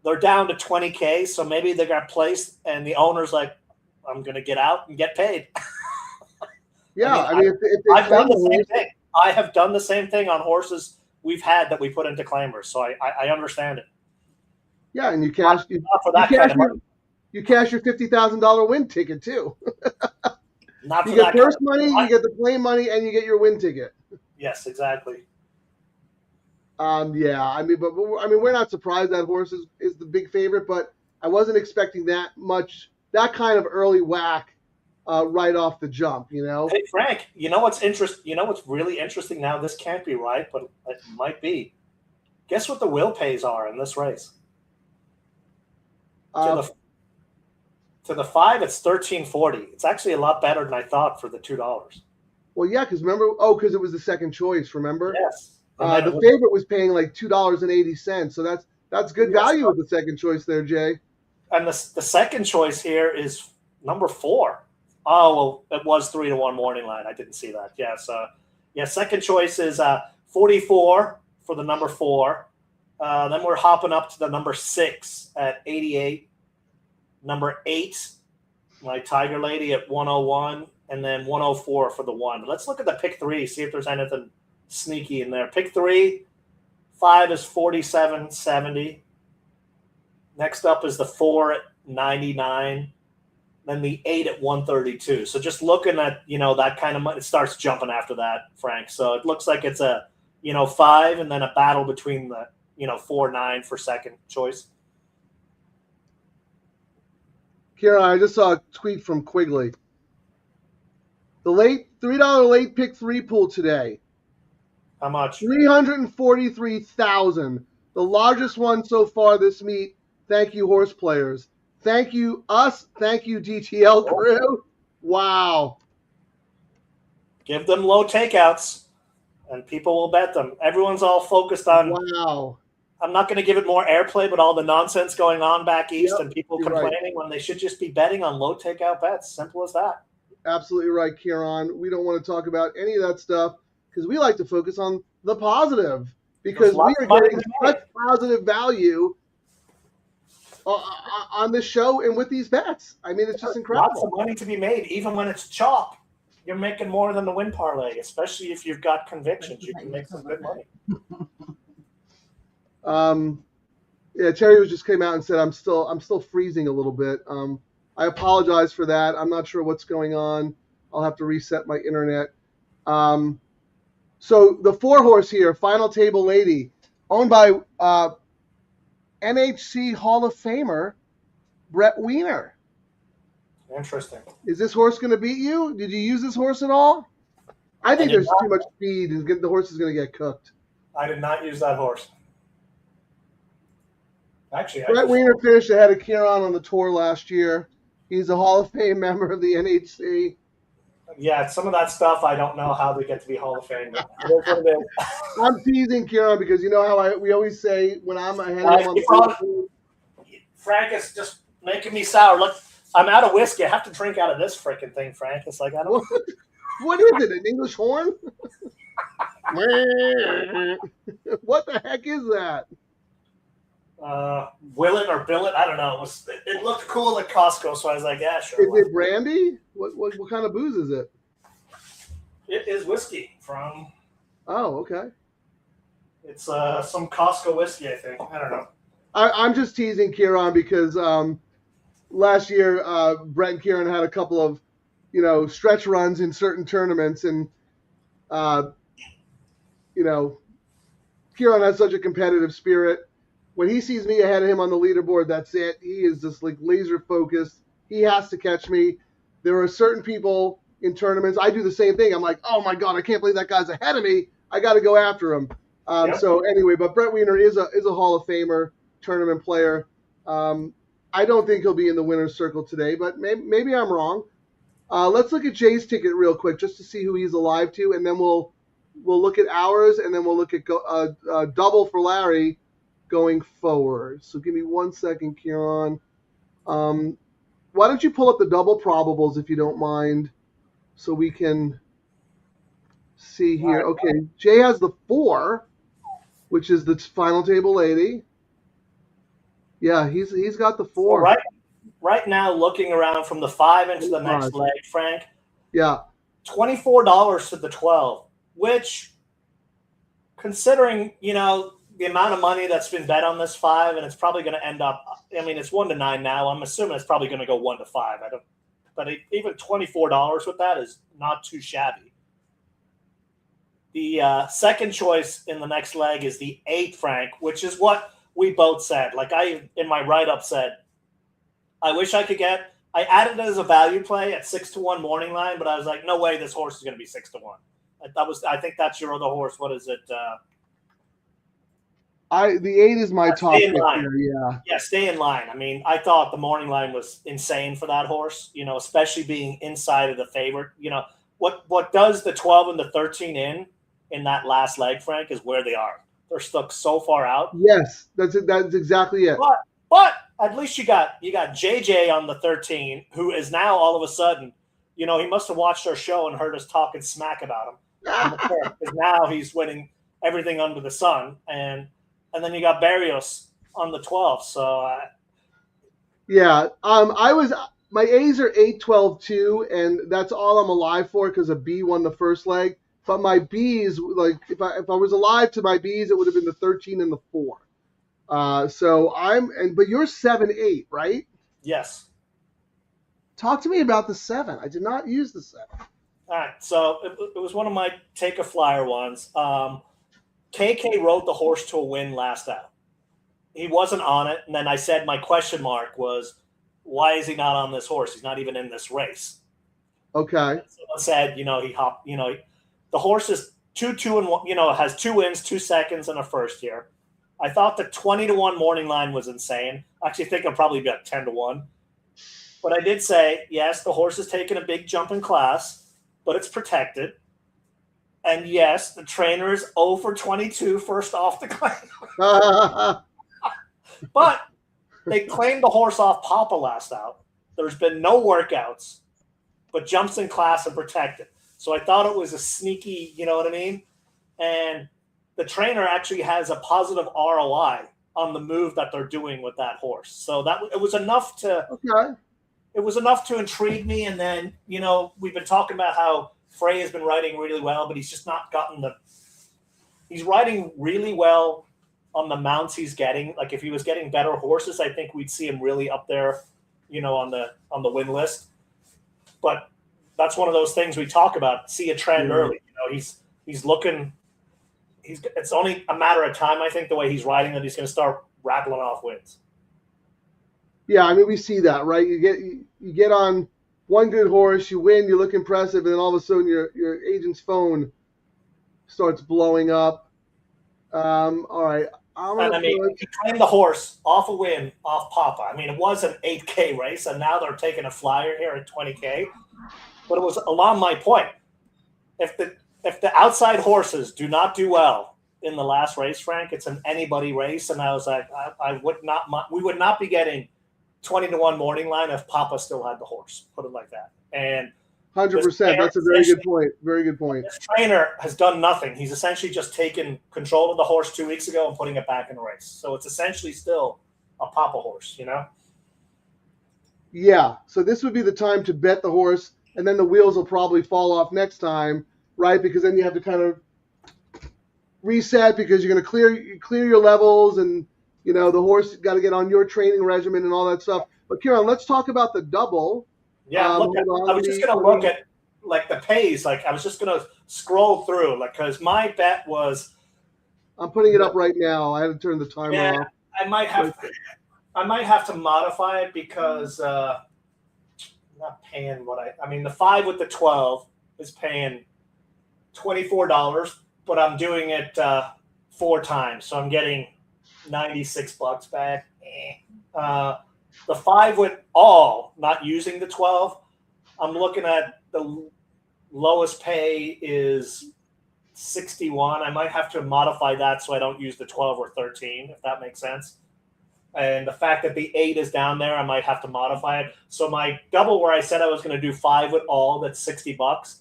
They're down to $20K, so maybe they got placed, and the owner's like, I'm going to get out and get paid. I've done the same thing. I have done the same thing on horses we've had that we put into claimers, so I understand it. Yeah, and you cash your $50,000 win ticket too. You get first money, you get the claim money, and you get your win ticket. Yes, exactly. We're not surprised that horse is the big favorite, but I wasn't expecting that kind of early whack right off the jump. Hey Frank, what's really interesting now? This can't be right, but it might be. Guess what the will pays are in this race? To the 5, it's $13.40. It's actually a lot better than I thought for the $2. Well, yeah, because because it was the second choice. Remember? Yes. The favorite was paying like $2.80, so that's good value with the second choice there, Jay. And the second choice here is number 4. Oh well, it was 3-1 morning line. I didn't see that. Second choice is 44 for the number 4. Then we're hopping up to the number 6 at 88. Number 8, my Tiger Lady at 101, and then 104 for the 1. Let's look at the pick 3, see if there's anything sneaky in there. Pick 3, 5 is 47.70. Next up is the 4 at 99. Then the 8 at 132. So just looking at, that kind of money, it starts jumping after that, Frank. So it looks like it's a, 5 and then a battle between the, 4-9 for second choice. Ciaran, I just saw a tweet from Quigley. The $3 late pick 3 pool today. How much? 343,000. The largest one so far this meet. Thank you, horse players. Thank you, us. Thank you, DTL Crew. Wow. Give them low takeouts, and people will bet them. Everyone's all focused on. Wow. I'm not going to give it more airplay, but all the nonsense going on back east and people complaining when they should just be betting on low takeout bets. Simple as that. Absolutely right, Ciaran. We don't want to talk about any of that stuff because we like to focus on the positive because we are getting such positive value on this show and with these bets. I mean, it's just incredible. Lots of money to be made, even when it's chalk. You're making more than the win parlay, especially if you've got convictions. You can make some good money. Terry just came out and said I'm still freezing a little bit. I apologize for that. I'm not sure what's going on. I'll have to reset my internet. So the 4-horse here, Final Table Lady, owned by NHC Hall of Famer Brett Weiner. Interesting. Is this horse going to beat you? Did you use this horse at all? I think there's too much speed, and the horse is going to get cooked. I did not use that horse. Actually, Brett Weiner finished ahead of Ciaran on the tour last year. He's a Hall of Fame member of the NHC. Yeah, some of that stuff I don't know how they get to be Hall of Fame. But it is what it is. I'm teasing Ciaran because you know how we always say when I'm ahead of him on the Frank is just making me sour. Look, I'm out of whiskey. I have to drink out of this freaking thing, Frank. It's like I don't. What is it? An English horn? What the heck is that? Will it or bill it? I don't know. It looked cool at Costco, so I was like, yeah, sure. Is it brandy? What kind of booze is it? It is whiskey from. Oh, okay. It's some Costco whiskey, I think. I don't know. I'm just teasing Ciaran because last year Brett and Ciaran had a couple of stretch runs in certain tournaments, and Ciaran has such a competitive spirit. When he sees me ahead of him on the leaderboard, that's it. He is just like laser focused. He has to catch me. There are certain people in tournaments. I do the same thing. I'm like, oh my God, I can't believe that guy's ahead of me. I got to go after him. Yep. So anyway, but Brett Weiner is a Hall of Famer tournament player. I don't think he'll be in the winner's circle today, but maybe I'm wrong. Let's look at Jay's ticket real quick just to see who he's alive to, and then we'll look at ours, and then we'll look at double for Larry going forward. So give me 1 second, Ciaran. Why don't you pull up the double probables if you don't mind, so we can see here. Okay, Jay has the 4, which is the Final Table Lady. Yeah, he's got the 4. So right now, looking around from the 5 into the next leg, Frank. Yeah. $24 to the 12, which, considering the amount of money that's been bet on this 5, and it's probably going to end up. I mean, it's 1 to 9 now. I'm assuming it's probably going to go 1 to 5. But even $24 with that is not too shabby. The second choice in the next leg is the 8, Frank, which is what we both said. Like I, in my write-up, said, I wish I could get. I added it as a value play at 6-1 morning line, but I was like, no way, this horse is going to be 6-1. I think that's your other horse. What is it? The 8 is my top pick here, yeah, stay in line. I mean, I thought the morning line was insane for that horse, especially being inside of the favorite. What does the 12 and the 13 in that last leg, Frank, is where they are. They're stuck so far out. Yes, that's exactly it. But at least you got JJ on the 13, who is now all of a sudden, he must have watched our show and heard us talking smack about him. Because now he's winning everything under the sun, and then you got Barrios on the 12. So yeah, my A's are 8, 12, 2, and that's all I'm alive for because a B won the first leg. But my B's, like if I was alive to my B's, it would have been the 13 and the 4. But you're 7, 8, right? Yes. Talk to me about the 7. I did not use the 7. All right, so it was one of my take a flyer ones. KK rode the horse to a win last out. He wasn't on it, and then I said my question mark was, why is he not on this horse? He's not even in this race. Okay. Someone said, he hopped. The horse is 2-2 and 1. Has 2 wins, 2 seconds, and a first here. I thought the 20-1 morning line was insane. I actually think I'll probably be at 10-1. But I did say, yes, the horse has taken a big jump in class, but it's protected. And yes, the trainer is 0 for 22 first off the claim. But they claimed the horse off Papa last out. There's been no workouts, but jumps in class and protected. So I thought it was a sneaky, you know what I mean? And the trainer actually has a positive ROI on the move that they're doing with that horse. So it was enough to It was enough to intrigue me. And then, we've been talking about how Frey has been riding really well, but he's just not gotten he's riding really well on the mounts he's getting. Like if he was getting better horses, I think we'd see him really up there, on the win list. But that's one of those things we talk about. See a trend early. You know, he's looking. It's only a matter of time, I think, the way he's riding, that he's going to start rattling off wins. Yeah, I mean, we see that, right? You get on one good horse, you win, you look impressive, and then all of a sudden your agent's phone starts blowing up. All right. He claimed the horse off a win off Papa. I mean, it was an 8K race, and now they're taking a flyer here at 20K. But it was along my point. If the outside horses do not do well in the last race, Frank, it's an anybody race. And I was like, we would not be getting 20-1 morning line if Papa still had the horse. Put it like that. And 100%. That's a very good point. Very good point. This trainer has done nothing. He's essentially just taken control of the horse 2 weeks ago and putting it back in the race. So it's essentially still a Papa horse, you know? Yeah. So this would be the time to bet the horse, and then the wheels will probably fall off next time, right? Because then you have to kind of reset because you're going to clear your levels, and you know the horse got to get on your training regimen and all that stuff. But Ciaran, let's talk about the double. Yeah, I was just going to look at like the pays. Like I was just going to scroll through, like because my bet was. I'm putting it up right now. I had to turn the timer off. I might have to modify it because I'm not paying what I mean. The 5 with the 12 is paying $24, but I'm doing it 4 times, so I'm getting $96 back. The 5 with all, not using the 12, I'm looking at the lowest pay is 61. I might have to modify that so I don't use the 12 or 13, if that makes sense. And the fact that the 8 is down there, I might have to modify it. So my double where I said I was going to do 5 with all, that's $60.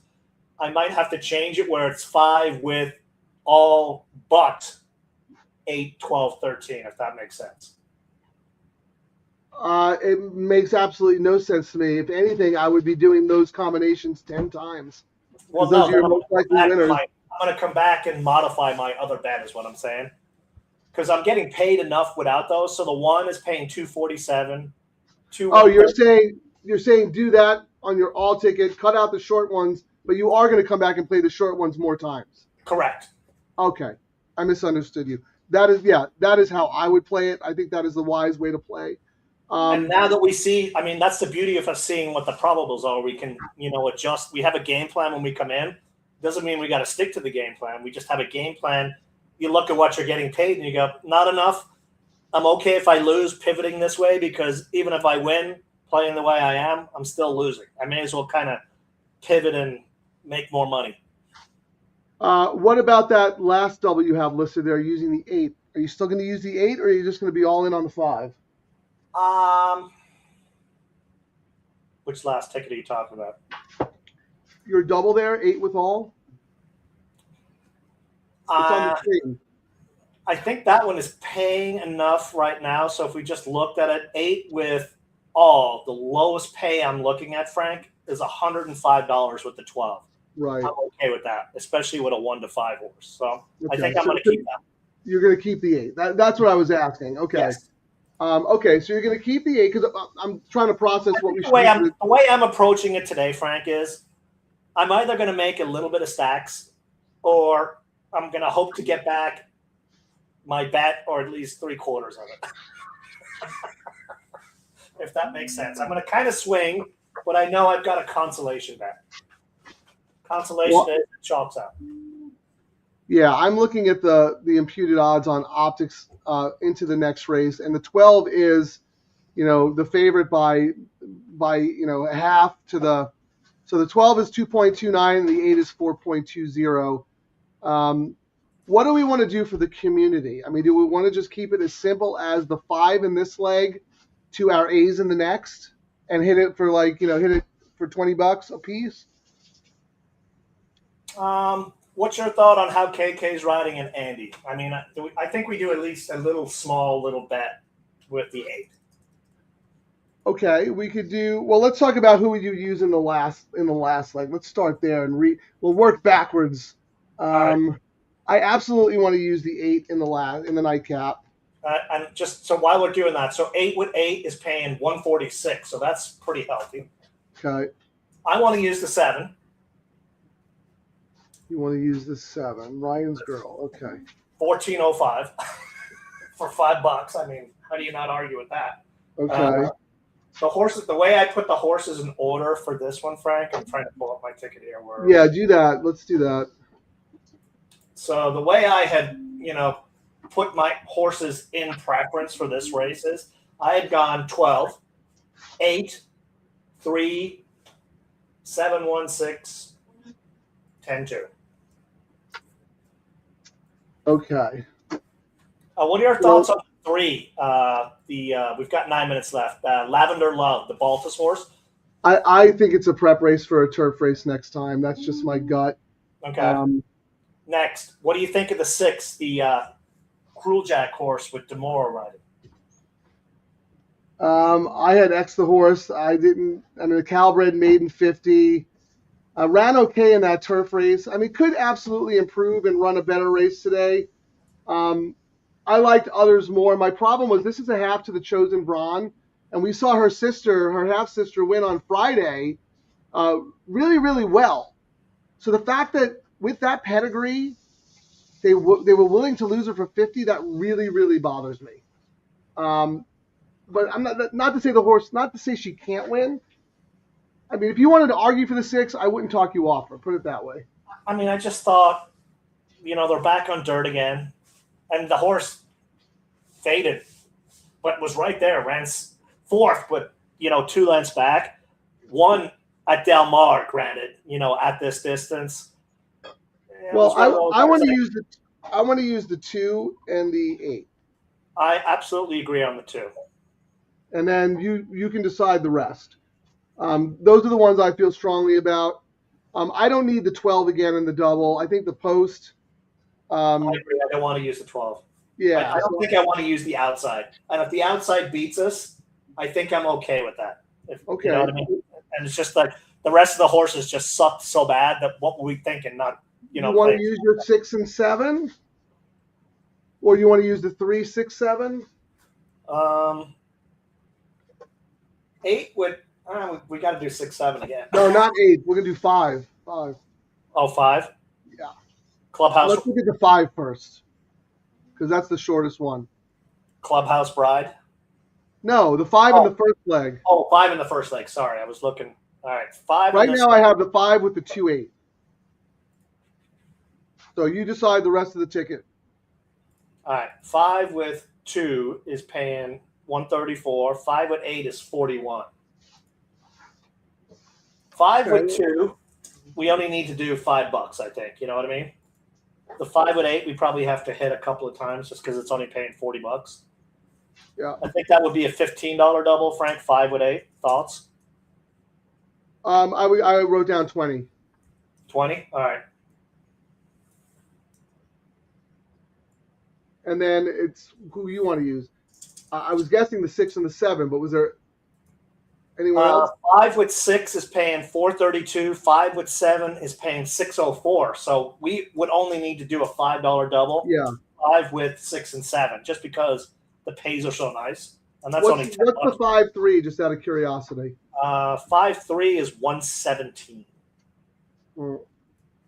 I might have to change it where it's 5 with all but 8, 12, 13, if that makes sense. It makes absolutely no sense to me. If anything, I would be doing those combinations 10 times. Well, no, I'm going to come back and modify my other bet is what I'm saying. Because I'm getting paid enough without those. So the 1 is paying $247. You're saying do that on your all ticket, cut out the short ones, but you are going to come back and play the short ones more times. Correct. Okay. I misunderstood you. That is how I would play it. I think that is the wise way to play. And now that we see, I mean, that's the beauty of us seeing what the probables are. We can, adjust. We have a game plan when we come in. Doesn't mean we got to stick to the game plan. We just have a game plan. You look at what you're getting paid and you go, not enough. I'm okay if I lose pivoting this way because even if I win playing the way I am, I'm still losing. I may as well kind of pivot and make more money. What about that last double you have listed there using the 8? Are you still going to use the 8 or are you just going to be all in on the 5? Which last ticket are you talking about? Your double there, 8 with all? It's on the screen. I think that one is paying enough right now. So if we just looked at it, 8 with all, the lowest pay I'm looking at, Frank, is $105 with the 12. Right. I'm okay with that, especially with a 1 to 5 horse. So okay. I think I'm going to keep that. You're going to keep the 8. That's what I was asking. Okay. Yes. Okay, so you're going to keep the 8 because I'm trying to process what we should do. The way I'm approaching it today, Frank, is I'm either going to make a little bit of stacks or I'm going to hope to get back my bet or at least 3/4 of it. If that makes sense. I'm going to kind of swing, but I know I've got a consolation bet. Consolation is it chalks out. Yeah, I'm looking at the imputed odds on optics into the next race, and the 12 is, the favorite by half to the. So the 12 is 2.29, and the 8 is 4.20. What do we want to do for the community? I mean, do we want to just keep it as simple as the 5 in this leg to our A's in the next, and hit it for hit it for $20 a piece? What's your thought on how KK's riding and Andy? I mean, I think we do at least a little bet with the 8. Okay, we could do. Well, let's talk about who would you use in the last leg. Let's start there and we'll work backwards. Right. I absolutely want to use the 8 in the nightcap. And just so while we're doing that, so 8 with 8 is paying $146, so that's pretty healthy. Okay. I want to use the 7. You want to use the 7. Ryan's Girl. Okay. 1405 for $5. I mean, how do you not argue with that? Okay. The horses. The way I put the horses in order for this one, Frank. I'm trying to pull up my ticket here. Yeah, do that. Let's do that. So the way I had, put my horses in preference for this race is I had gone 12, 8, 3, 7, 1, 6, 10, 2. Okay. What are your thoughts on 3? We've got 9 minutes left. Lavender Love, the Baltus horse. I think it's a prep race for a turf race next time. That's just my gut. Okay. Next, what do you think of the 6, the Cruel Jack horse with Demora riding? I had X the horse. The Calbred maiden 50. Ran okay in that turf race. I mean, could absolutely improve and run a better race today. I liked others more. My problem was this is a half to the Chosen Brawn, and we saw her half sister, win on Friday, really, really well. So the fact that with that pedigree, they were willing to lose her for 50, that really, really bothers me. But I'm not to say the horse, not to say she can't win. I mean, if you wanted to argue for the 6, I wouldn't talk you off her. Put it that way. I mean, I just thought, they're back on dirt again, and the horse faded, but was right there, ran 4th, but 2 lengths back. 1 at Del Mar, granted, at this distance. Well, I want to use the 2 and the 8. I absolutely agree on the 2. And then you can decide the rest. Those are the ones I feel strongly about. I don't need the 12 again in the double. I think the post. I agree. I don't want to use the 12. Yeah. I don't think I want to use the outside. And if the outside beats us, I think I'm okay with that. Okay. You know what I mean? And it's just like the rest of the horses just sucked so bad that what were we thinking? Not, you want to use your 6 and 7? Or you want to use the 3, 6, 7? 8 would. We got to do 6, 7 again. No, not 8. We're gonna do 5. 5. Oh, 5. Yeah. Clubhouse. Let's look at the 5 first, because that's the shortest one. Clubhouse Bride. No, the 5 in the first leg. Oh, 5 in the first leg. Sorry, I was looking. All right, 5. Right now, I have the 5 with the 2-8. So you decide the rest of the ticket. All right, 5 with 2 is paying 134. 5 with 8 is 41. 5 with 2, we only need to do $5, I think. You know what I mean? The 5 with 8, we probably have to hit a couple of times just because it's only paying $40. Yeah. I think that would be a $15 double, Frank. 5 with 8. Thoughts? I wrote down 20. 20? All right. And then it's who you want to use. I was guessing the 6 and the 7, but was there anyone else? 5 with 6 is paying $432. 5 with 7 is paying $604. So we would only need to do a $5 double. Yeah. 5 with 6 and 7, just because the pays are so nice, and that's only $10. What's the 5-3? Just out of curiosity. 5-3 is 117. Well,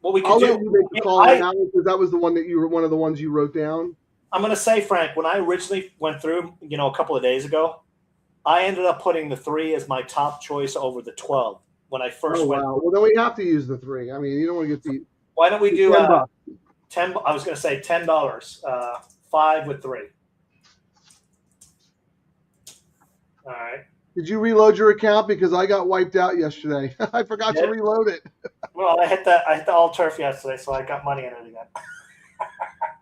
What we could I'll do? let you make the call on that one, because that was the one that you were one of the ones you wrote down. I'm going to say, Frank, when I originally went through, a couple of days ago, I ended up putting the 3 as my top choice over the 12 when I first went. Wow. Well, then we have to use the 3. I mean, you don't want to get the. Why don't we do $10? 10? I was going to say $10. 5 with 3. All right. Did you reload your account? Because I got wiped out yesterday. I forgot to reload it. Well, I hit the all turf yesterday, so I got money in it again.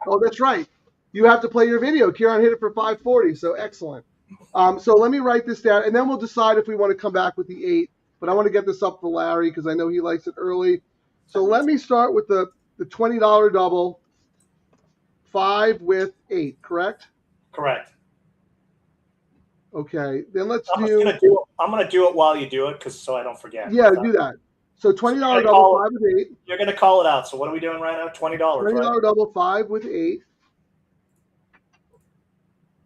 Oh, that's right. You have to play your video. Ciaran hit it for 540, so excellent. So let me write this down, and then we'll decide if we want to come back with the 8. But I want to get this up for Larry because I know he likes it early. So let me start with the $20 double, 5 with 8, correct? Correct. Okay, then let's I'm gonna do it while you do it, so I don't forget. Yeah, do that. So $20 double, 5 with 8. You're gonna call it out. So what are we doing right now? $20. $20 double, 5 with 8.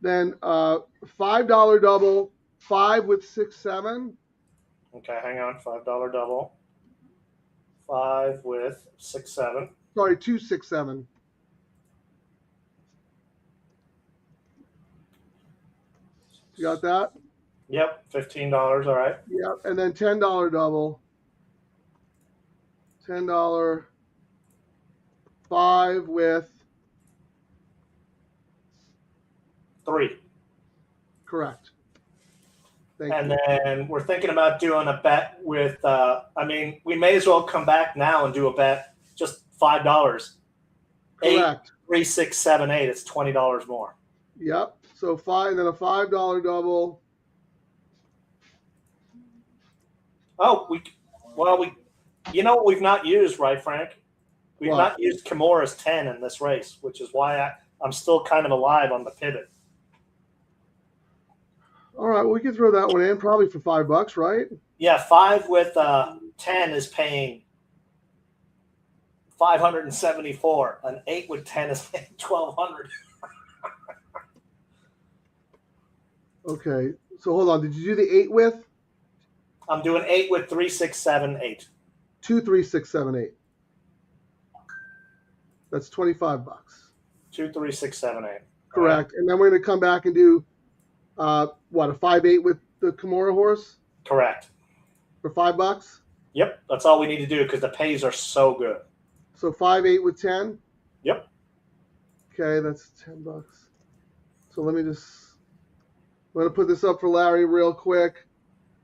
Then $5 double, 5 with 6, 7. Okay, hang on. $5 double, 5 with 6, 7. Sorry, 2, 6, 7. You got that? Yep, $15. All right. Yep. And then $10 double. $10. 5 with 3. correct. Thank And you. then we're thinking about doing a bet with, we may as well come back now and do a bet, just $5. 8, Correct. 3, 6, 7, 8. It's $20 more. Yep. So 5, then a $5 double. Oh, what we've not used, right, Frank? We've What? not used Kimura's 10 in this race, which is why I'm still kind of alive on the pivot. All right, well, we can throw that one in probably for $5, right? Yeah, 5 with 10 is paying 574. An 8 with 10 is paying 1,200. Okay, so hold on. Did you do the 8 with? I'm doing 8 with 3, 6, 7, 8. 2, 3, 6, 7, 8. That's $25. 2, 3, 6, 7, 8. Correct. And then we're going to come back and do a 5-8 with the Kimura horse Correct. for $5. Yep, that's all we need to do because the pays are so good. So 5-8 with 10. Yep. Okay, that's $10. So let me I'm going to put this up for Larry real quick.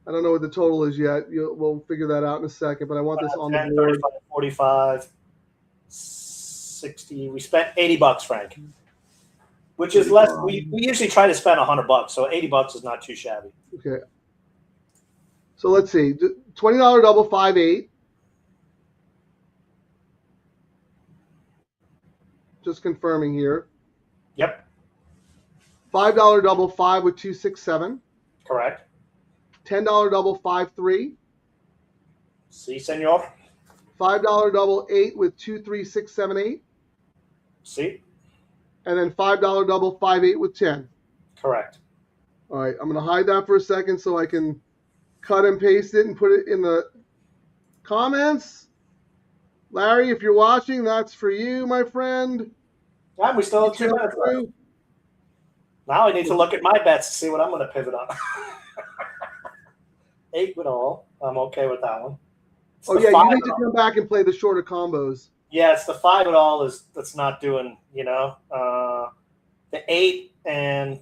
I don't know what the total is yet. We'll figure that out in a second, but I want this on 10, the board. 35, 45, 60. We spent $80, Frank, which is less. We usually try to spend $100, so $80 is not too shabby. Okay. So let's see. $20 double 5-8. Just confirming here. Yep. $5 double 5 with 2, 6, 7. Correct. $10 double 5-3. Si, senor. $5 double 8 with 2, 3, 6, 7, 8. Si. And then $5 double 5-8 with 10. Correct. All right, I'm going to hide that for a second so I can cut and paste it and put it in the comments. Larry, if you're watching, that's for you, my friend. Yeah, we still have 2 minutes left. Now I need to look at my bets to see what I'm going to pivot on. 8 with all. I'm okay with that one. It's Oh, yeah, you need to come back and play the shorter combos. Yeah, it's the 5 with all that's not doing, the 8 and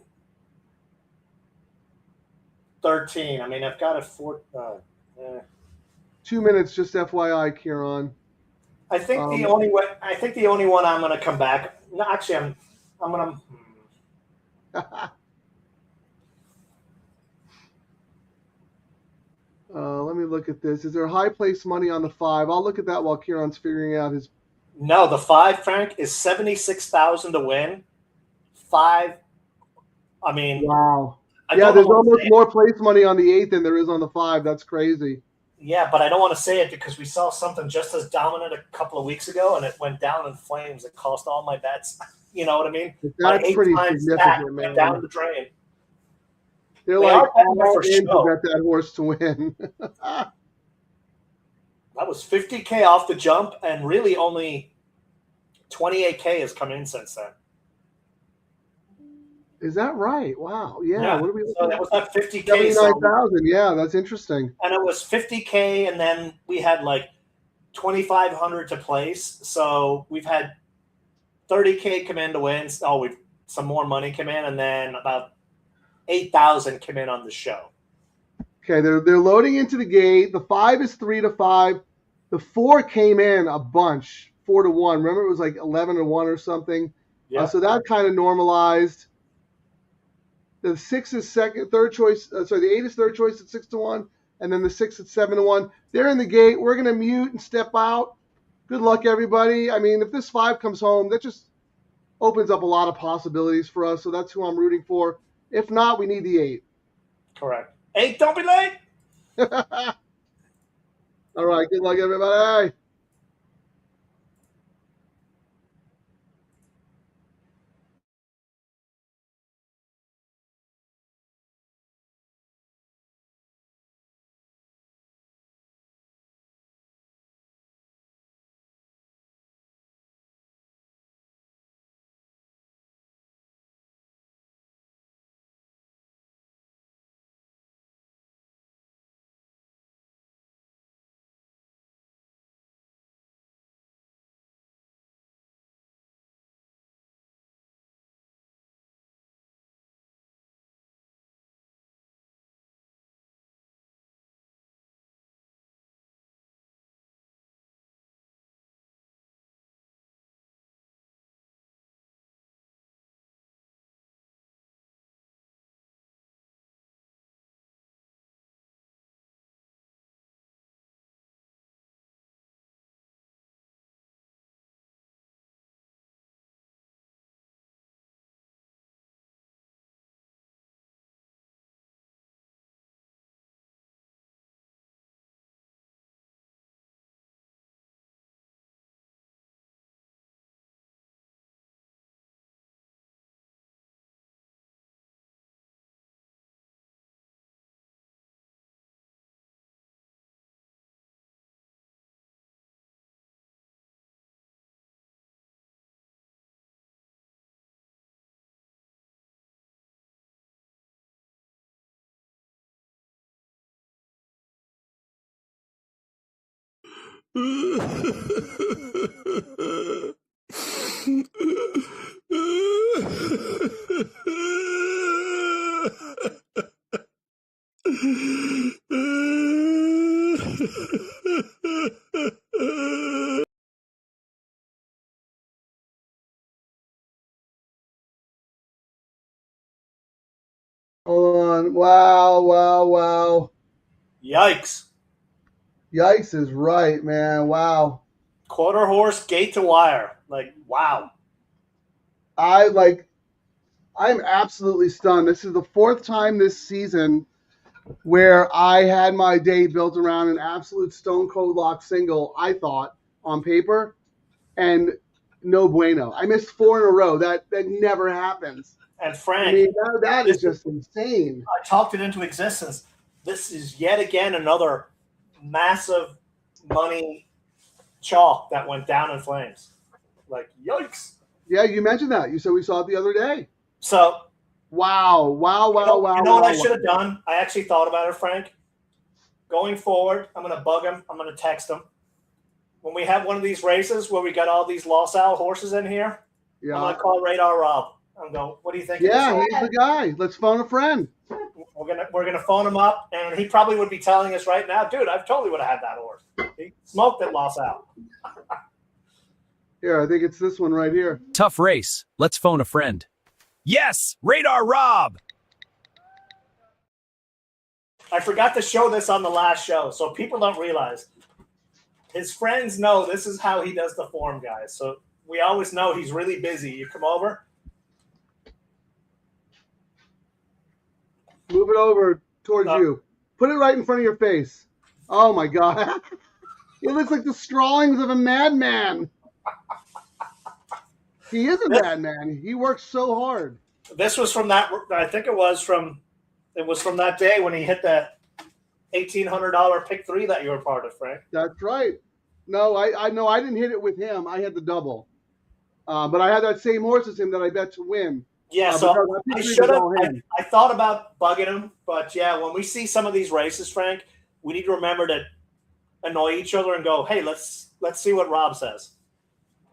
13. I mean, I've got a 4. 2 minutes, just FYI, Ciaran. I think the only one I'm going to come back. No, actually, I'm going to. Let me look at this. Is there high place money on the 5? I'll look at that while Ciaran's figuring out his. No, the 5, Frank, is 76,000 to win. 5. I mean, Wow. Yeah, there's almost more place money on the 8 than there is on the 5. That's crazy. Yeah, but I don't want to say it because we saw something just as dominant a couple of weeks ago, and it went down in flames. It cost all my bets. You know what I mean? That's pretty significant, man. Went down the drain. They're like all in to bet that horse to win. That was $50K off the jump, and really only $28K has come in since then. Is that right? Wow. Yeah. What are we looking so that was that $50K. 79,000. Yeah, that's interesting. And it was $50K, and then we had like $2,500 to place. So we've had $30K come in to win. Oh, we've some more money come in, and then about 8,000 come in on the show. Okay, they're loading into the gate. The 5 is 3 to 5. The 4 came in a bunch, 4 to 1. Remember, it was like 11 to 1 or something. Yeah. So that kind of normalized. The 6 is third choice. The 8 is third choice at 6 to 1, and then the 6 at 7 to 1. They're in the gate. We're gonna mute and step out. Good luck, everybody. I mean, if this 5 comes home, that just opens up a lot of possibilities for us. So that's who I'm rooting for. If not, we need the 8. Correct. 8, don't be late. All right. Good luck, everybody. Hold on. Wow, wow, wow. Yikes. Yikes is right, man. Wow. Quarter horse, gate to wire. Like, wow. I'm absolutely stunned. This is the fourth time this season where I had my day built around an absolute stone cold lock single, I thought, on paper, and no bueno. I missed 4 in a row. That never happens. And Frank, I mean, that is just insane. I talked it into existence. This is yet again another massive money chalk that went down in flames. Like, yikes. Yeah, you mentioned that. You said we saw it the other day. So, Wow, wow, wow, wow. you know what wow, I should have done? I actually thought about it, Frank. Going forward, I'm going to bug him. I'm going to text him. When we have one of these races where we got all these Los Al horses in here, Yeah. I'm going to call Radar Rob. I'm going, what do you think? Yeah, he's the guy. Let's phone a friend. We're gonna phone him up, and he probably would be telling us right now, dude, I totally would have had that horse. He smoked it, Los Al. Here, I think it's this one right here. Tough race. Let's phone a friend. Yes, Radar Rob. I forgot to show this on the last show, so people don't realize. His friends know this is how he does the form, guys. So we always know he's really busy. You come over. Move it over towards you. Put it right in front of your face. Oh my God. It looks like the scrawlings of a madman. He is a madman. He works so hard. This was from that. I think it was from that day when he hit that $1,800 pick 3 that you were part of, Frank. That's right. No, I didn't hit it with him. I had the double. But I had that same horse as him that I bet to win. Yeah, so I should have. I thought about bugging him, but yeah, when we see some of these races, Frank, we need to remember to annoy each other and go, "Hey, let's see what Rob says,"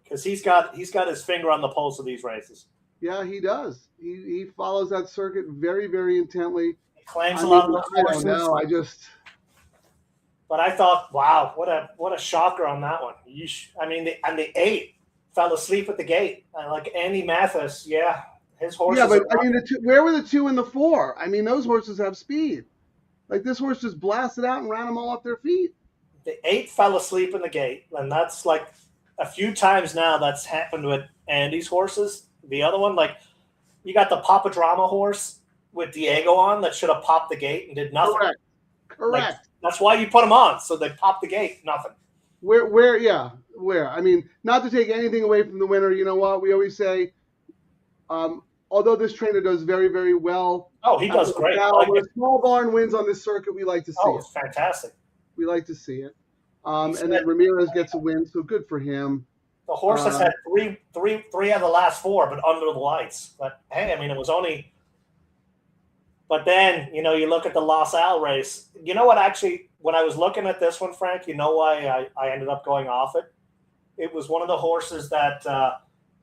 because he's got his finger on the pulse of these races. Yeah, he does. He follows that circuit very, very intently. He claims a lot of those horses. I don't know. But I thought, wow, what a shocker on that one. I mean, the 8 fell asleep at the gate, like Andy Mathis. Yeah. His horses. Yeah, but I mean, where were the 2 and the 4? I mean, those horses have speed. Like this horse just blasted out and ran them all off their feet. The 8 fell asleep in the gate, and that's like a few times now that's happened with Andy's horses. The other one, like you got the Papa Drama horse with Diego on that should have popped the gate and did nothing. Correct. Like, that's why you put them on, so they popped the gate, nothing. Where? Yeah, where? I mean, not to take anything away from the winner. You know what? We always say. Although this trainer does very, very well. Oh, he does great. When a small barn wins on this circuit, we like to see it. It's fantastic. We like to see it. And then Ramirez gets a win, so good for him. The horse has had three out of the last 4, but under the lights. But hey, I mean, it was only. But then you look at the Los Al race. You know what? Actually, when I was looking at this one, Frank, you know why I ended up going off it? It was one of the horses that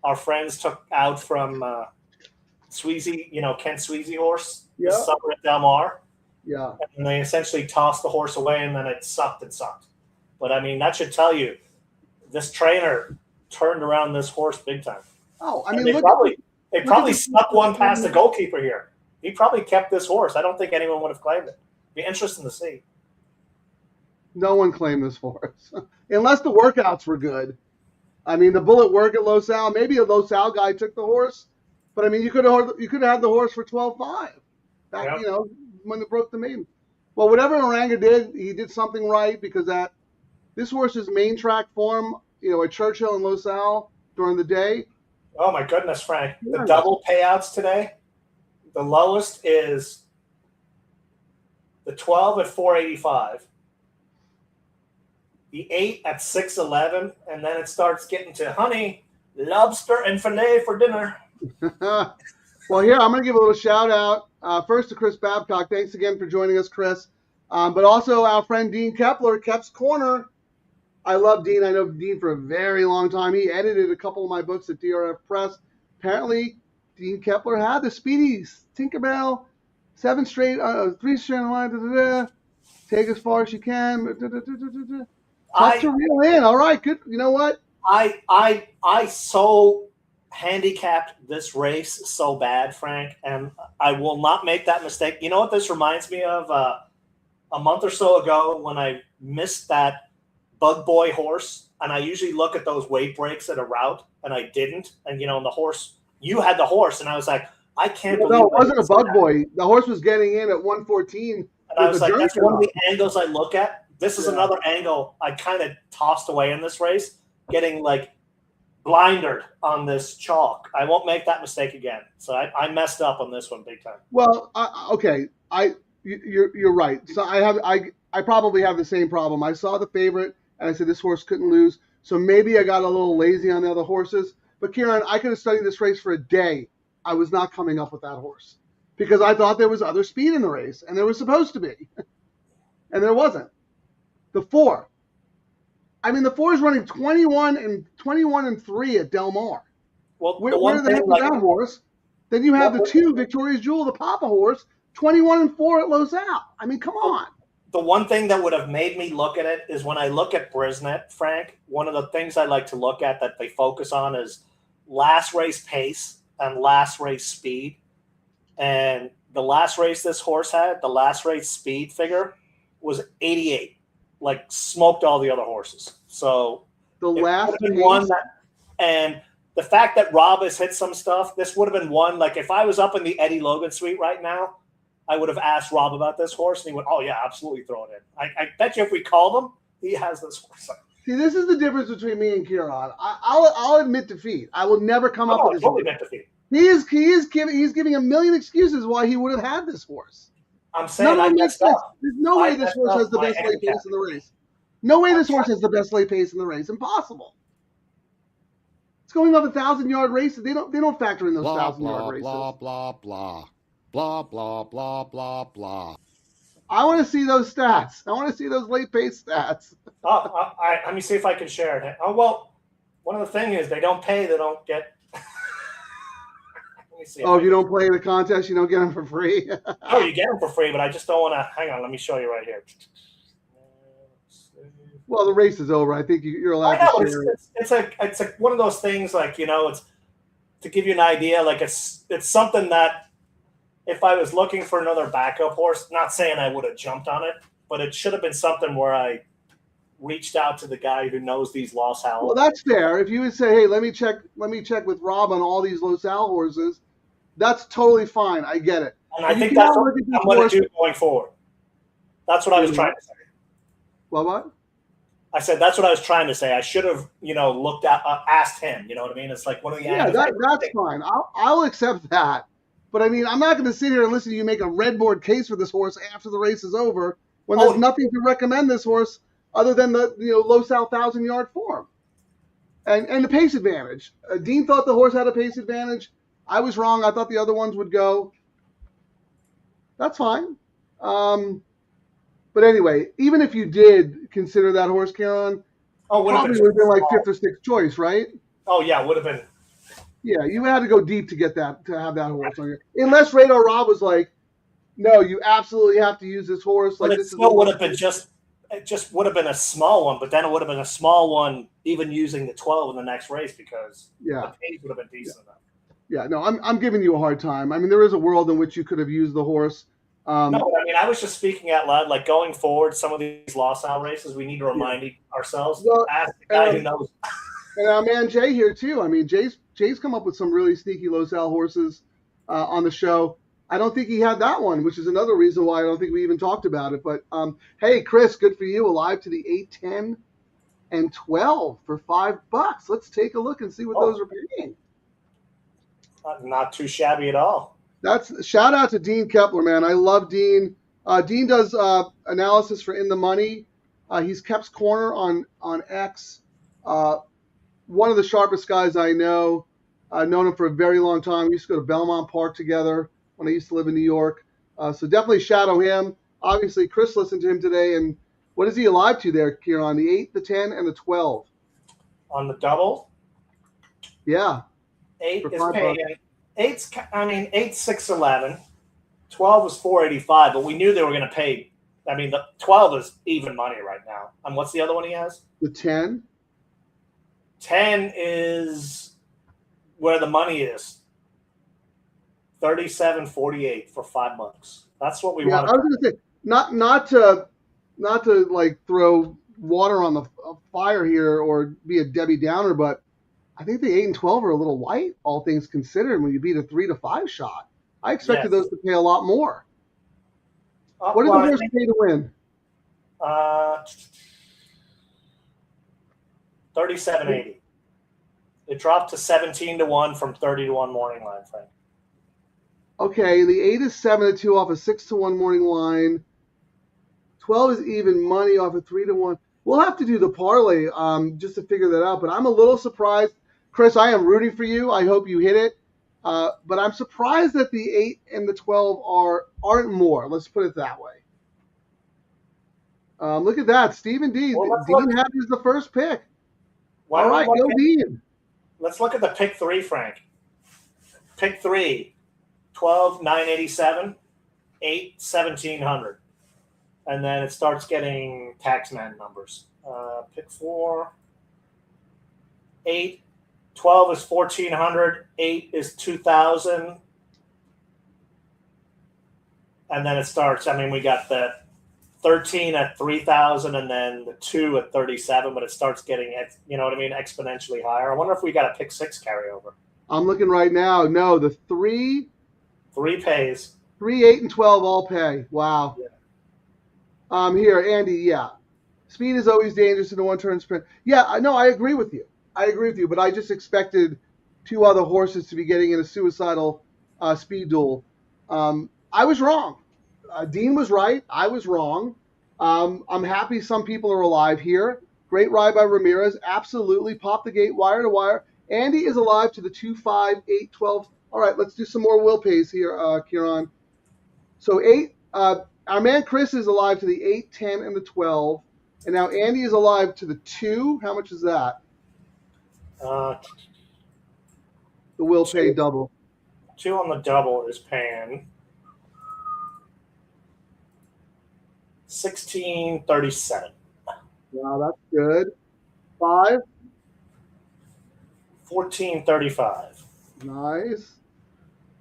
our friends took out from. Sweezy, Kent Sweezy horse, the summer at Del Mar. Yeah. And they essentially tossed the horse away, and then it sucked. But, I mean, that should tell you this trainer turned around this horse big time. Oh, I mean, they probably snuck one past the goalkeeper here. He probably kept this horse. I don't think anyone would have claimed it. Be interesting to see. No one claimed this horse. Unless the workouts were good. I mean, the bullet work at Los Al, maybe a Los Al guy took the horse. But I mean, you could have had the horse for 12.5 back, when they broke the maiden. Well, whatever Oranga did, he did something right because this horse's main track form, at Churchill and Los Al during the day. Oh my goodness, Frank! The double payouts today. The lowest is the 12 at 485, the 8 at 611, and then it starts getting to honey, lobster, and filet for dinner. Well, here, I'm going to give a little shout out first to Chris Babcock. Thanks again for joining us, Chris. But also our friend Dean Kepler, Kep's Corner. I love Dean. I know Dean for a very long time. He edited a couple of my books at DRF Press. Apparently, Dean Kepler had the Speedies, Tinkerbell, 7 straight, 3 straight line, take as far as you can. Tough to reel in. All right, good. You know what? I so handicapped this race so bad, Frank, and I will not make that mistake. You know what this reminds me of? A month or so ago when I missed that Bug Boy horse, and I usually look at those weight breaks at a route, and I didn't. And, and the horse, you had the horse, and I was like, I can't believe no, it wasn't a Bug Boy. The horse was getting in at 114. And I was like, that's one of the angles I look at. This is another angle I kind of tossed away in this race, getting like blindered on this chalk. I won't make that mistake again. So I messed up on this one big time. Well, okay, you're right. So I probably have the same problem. I saw the favorite and I said this horse couldn't lose. So maybe I got a little lazy on the other horses. But Ciaran, I could have studied this race for a day. I was not coming up with that horse because I thought there was other speed in the race, and there was supposed to be, and there wasn't. The 4. I mean, the 4 is running 21 and 3 at Del Mar. Well, where the heck was that horse? Then you have the 2 Victoria's Jewel, the Papa horse, 21 and 4 at Low-Takeout. I mean, come on. The one thing that would have made me look at it is when I look at Brisnet, Frank, one of the things I like to look at that they focus on is last race pace and last race speed. And the last race this horse had, the last race speed figure was 88, like smoked all the other horses. So the last one that, and the fact that Rob has hit some stuff, this would have been one. Like if I was up in the Eddie Logan suite right now, I would have asked Rob about this horse, and he went, "Oh yeah, absolutely, throw it in." I bet you if we called him, he has this horse. See, this is the difference between me and Ciaran. I'll admit defeat. I will never come up with this. Totally admit defeat. He's giving a million excuses why he would have had this horse. I'm saying I messed up. There's no way this horse has the best late pace in the race. No way this horse has the best late pace in the race. Impossible. It's going off 1,000-yard races. They don't factor in those 1,000-yard races. Blah blah blah blah blah blah blah blah. I want to see those stats. I want to see those late pace stats. Let me see if I can share it. Oh well, one of the things is they don't pay. They don't get. Let me see. If you don't play the contest, you don't get them for free. Oh, you get them for free, but I just don't want to. Hang on, let me show you right here. Well, the race is over. I think you're allowed to share it. It's like one of those things. Like it's to give you an idea. Like it's something that if I was looking for another backup horse, not saying I would have jumped on it, but it should have been something where I reached out to the guy who knows these Los Al. Well, that's fair. If you would say, "Hey, let me check with Rob on all these Los Al horses," that's totally fine. I get it. And I think that's what I'm going to do going forward. That's what I was trying to say. What? I said that's what I was trying to say. I should have, looked at, asked him. You know what I mean? It's like one of the that's fine. I'll accept that. But I mean, I'm not going to sit here and listen to you make a redboard case for this horse after the race is over when there's nothing to recommend this horse other than the Low South 1,000-yard form and the pace advantage. Dean thought the horse had a pace advantage. I was wrong. I thought the other ones would go. That's fine. But anyway, even if you did consider that horse, Ciaran, probably would have been like 5th or 6th choice, right? Oh yeah, would have been. Yeah, you had to go deep to have that horse on here. Unless Radar Rob was like, "No, you absolutely have to use this horse." But like it still would have been it just would have been a small one, but then it would have been a small one even using the 12 in the next race because the pace would have been decent enough. Yeah, no, I'm giving you a hard time. I mean, there is a world in which you could have used the horse. No, I mean, I was just speaking out loud. Like going forward, some of these Los Al races, we need to remind ourselves. Well, ask the guy who knows. And our man Jay here too. I mean, Jay's come up with some really sneaky Los Al horses on the show. I don't think he had that one, which is another reason why I don't think we even talked about it. But hey, Chris, good for you. Alive to the 8, 10, and 12 for $5. Let's take a look and see what those are paying. Not too shabby at all. That's shout out to Dean Kepler, man. I love Dean. Dean does analysis for In the Money. He's Kep's Corner on X. One of the sharpest guys I know. I've known him for a very long time. We used to go to Belmont Park together when I used to live in New York. So definitely shadow him. Obviously, Chris listened to him today and What is he alive to there, Ciaran? The 8, the 10, and the 12. On the double, Yeah. 8 For is $5. paying. 8's 611. 12 is 485, but we knew they were going to pay. I mean, the 12 is even money right now. And what's the other one he has? The 10. 10 is where the money is. 37.48 for $5. That's what we Yeah, want. I was going to say not to like throw water on the fire here or be a Debbie Downer, but I think the 8 and 12 are a little light, all things considered. When you beat a 3 to 5 shot, I expected those to pay a lot more. What did the horse pay to win? 37.80. It dropped to 17-1 from 30-1 morning line, Frank. Okay, the 8 is 7-2 off a 6-1 morning line. 12 is even money off a 3-1. We'll have to do the parlay just to figure that out. But I'm a little surprised, Chris. I am rooting for you. I hope you hit it. But I'm surprised that the 8 and the 12 aren't more. Let's put it that way. Look at that, Stephen D. Well, Dean had is the first pick. All right, go Dean. Let's look at the pick 3, Frank. Pick 3, 12, 987, 8, 1700. And then it starts getting taxman numbers. Pick 4, 8, 12 is 1400, 8 is 2000. And then it starts, I mean, we got the 13 at 3,000 and then the 2 at 37, but it starts getting, you know what I mean, exponentially higher. I wonder if we got a pick 6 carryover. I'm looking right now. No, the 3 pays. 3, 8, and 12 all pay. Wow. Yeah. Here, Andy, yeah. Speed is always dangerous in a one-turn sprint. Yeah, no, I agree with you. But I just expected 2 other horses to be getting in a suicidal speed duel. I was wrong. Dean was right. I was wrong. I'm happy some people are alive here. Great ride by Ramirez. Absolutely. Pop the gate wire to wire. Andy is alive to the 2, 5, 8, 12. All right, let's do some more will pays here, Ciaran. So 8, our man Chris is alive to the 8, 10, and the 12. And now Andy is alive to the 2. How much is that? The will pay double. 2 on the double is paying $16.37. Wow, that's good. 5. $14.35. Nice.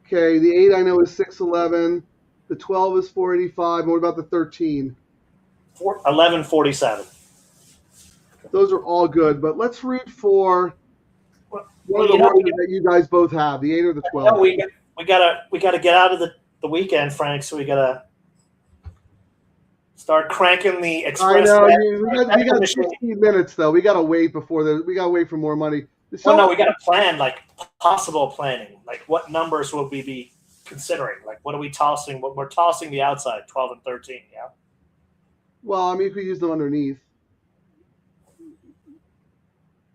Okay, the 8 I know is 611. The 12 is 485. And what about the 13? 11.47. Those are all good, but let's root for one of the horses that you guys both have, the 8 or the 12. No, we gotta get out of the weekend, Frank. So we gotta start cranking the express. I know. We got 15 minutes though. We gotta wait we gotta wait for more money. Well, no, we gotta plan, like possible planning. Like what numbers will we be considering? Like what are we tossing? What we're tossing the outside, 12 and 13. Yeah. Well, I mean, if we use them underneath.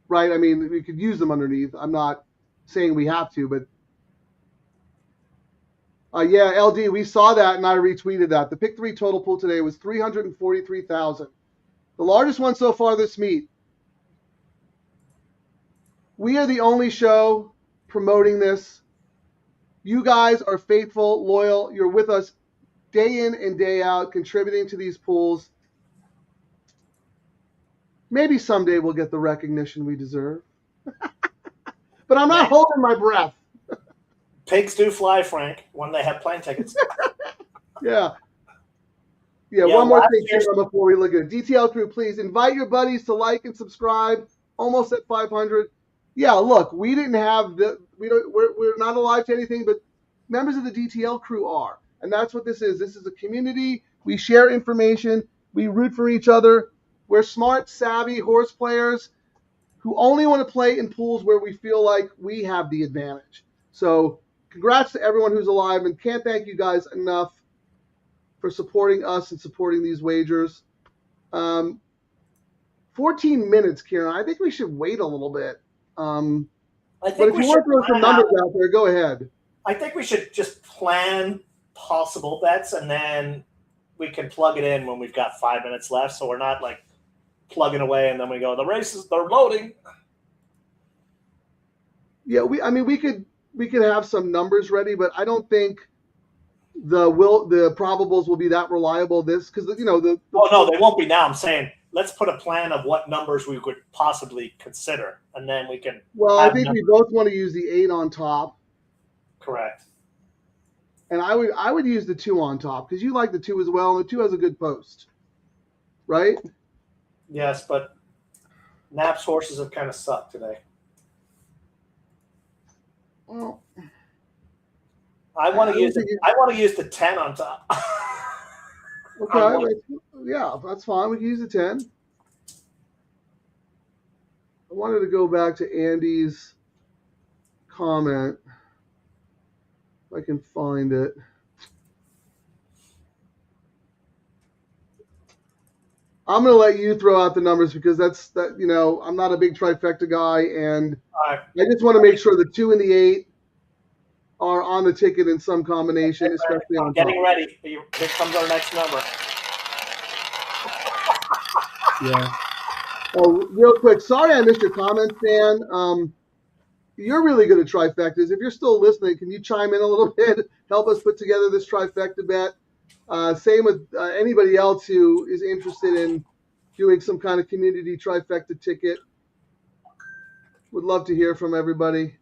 Right, I mean, we could use them underneath. I'm not saying we have to, but yeah, LD, we saw that and I retweeted that. The pick 3 total pool today was 343,000. The largest one so far this meet. We are the only show promoting this. You guys are faithful, loyal. You're with us day in and day out, contributing to these pools. Maybe someday we'll get the recognition we deserve. But I'm not holding my breath. Pigs do fly, Frank, when they have plane tickets. Yeah, one more thing before we look at it. DTL Crew, please invite your buddies to like and subscribe. Almost at 500. Yeah, look, we didn't have we're not alive to anything, but members of the DTL Crew are. And that's what this is. This is a community. We share information. We root for each other. We're smart, savvy horse players who only want to play in pools where we feel like we have the advantage. So congrats to everyone who's alive, and can't thank you guys enough for supporting us and supporting these wagers. 14 minutes, Ciaran. I think we should wait a little bit. But if you want to throw some numbers out there, go ahead. I think we should just plan possible bets and then we can plug it in when we've got 5 minutes left, so we're not like plugging away and then we go, the races, they're loading. Yeah, we could have some numbers ready, but I don't think the probables will be that reliable. Because Oh no, they won't be now. I'm saying let's put a plan of what numbers we could possibly consider, and then we can. Well, I think we both want to use the 8 on top. Correct. And I would use the 2 on top because you like the 2 as well, and the 2 has a good post, right? Yes, but Knapp's horses have kind of sucked today. Well, I want to use the 10 on top. Okay, yeah, that's fine. We can use the 10. I wanted to go back to Andy's comment. If I can find it. I'm going to let you throw out the numbers because I'm not a big trifecta guy, and I just want to make sure the 2 and the 8 are on the ticket in some combination, especially on getting top. Ready. Here comes our next number. Yeah. Oh, real quick. Sorry I missed your comment, Dan. You're really good at trifectas. If you're still listening, can you chime in a little bit? Help us put together this trifecta bet. Same with anybody else who is interested in doing some kind of community trifecta ticket. Would love to hear from everybody.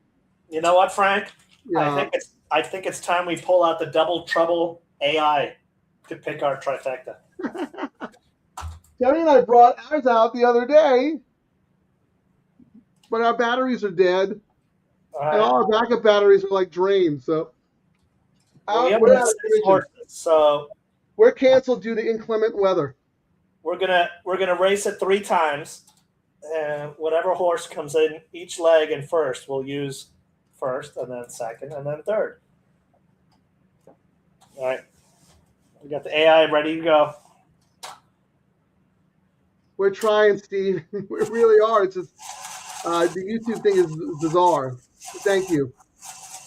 You know what, Frank? Yeah. I think it's time we pull out the Double Trouble AI to pick our trifecta. Terry and I brought ours out the other day, but our batteries are dead. Right. And all our backup batteries are like drained. So we're canceled due to inclement weather. We're gonna race it 3 times, and whatever horse comes in each leg and first, we'll use first, and then second, and then third. All right, we got the AI ready to go. We're trying, Steve. We really are. It's just the YouTube thing is bizarre. Thank you.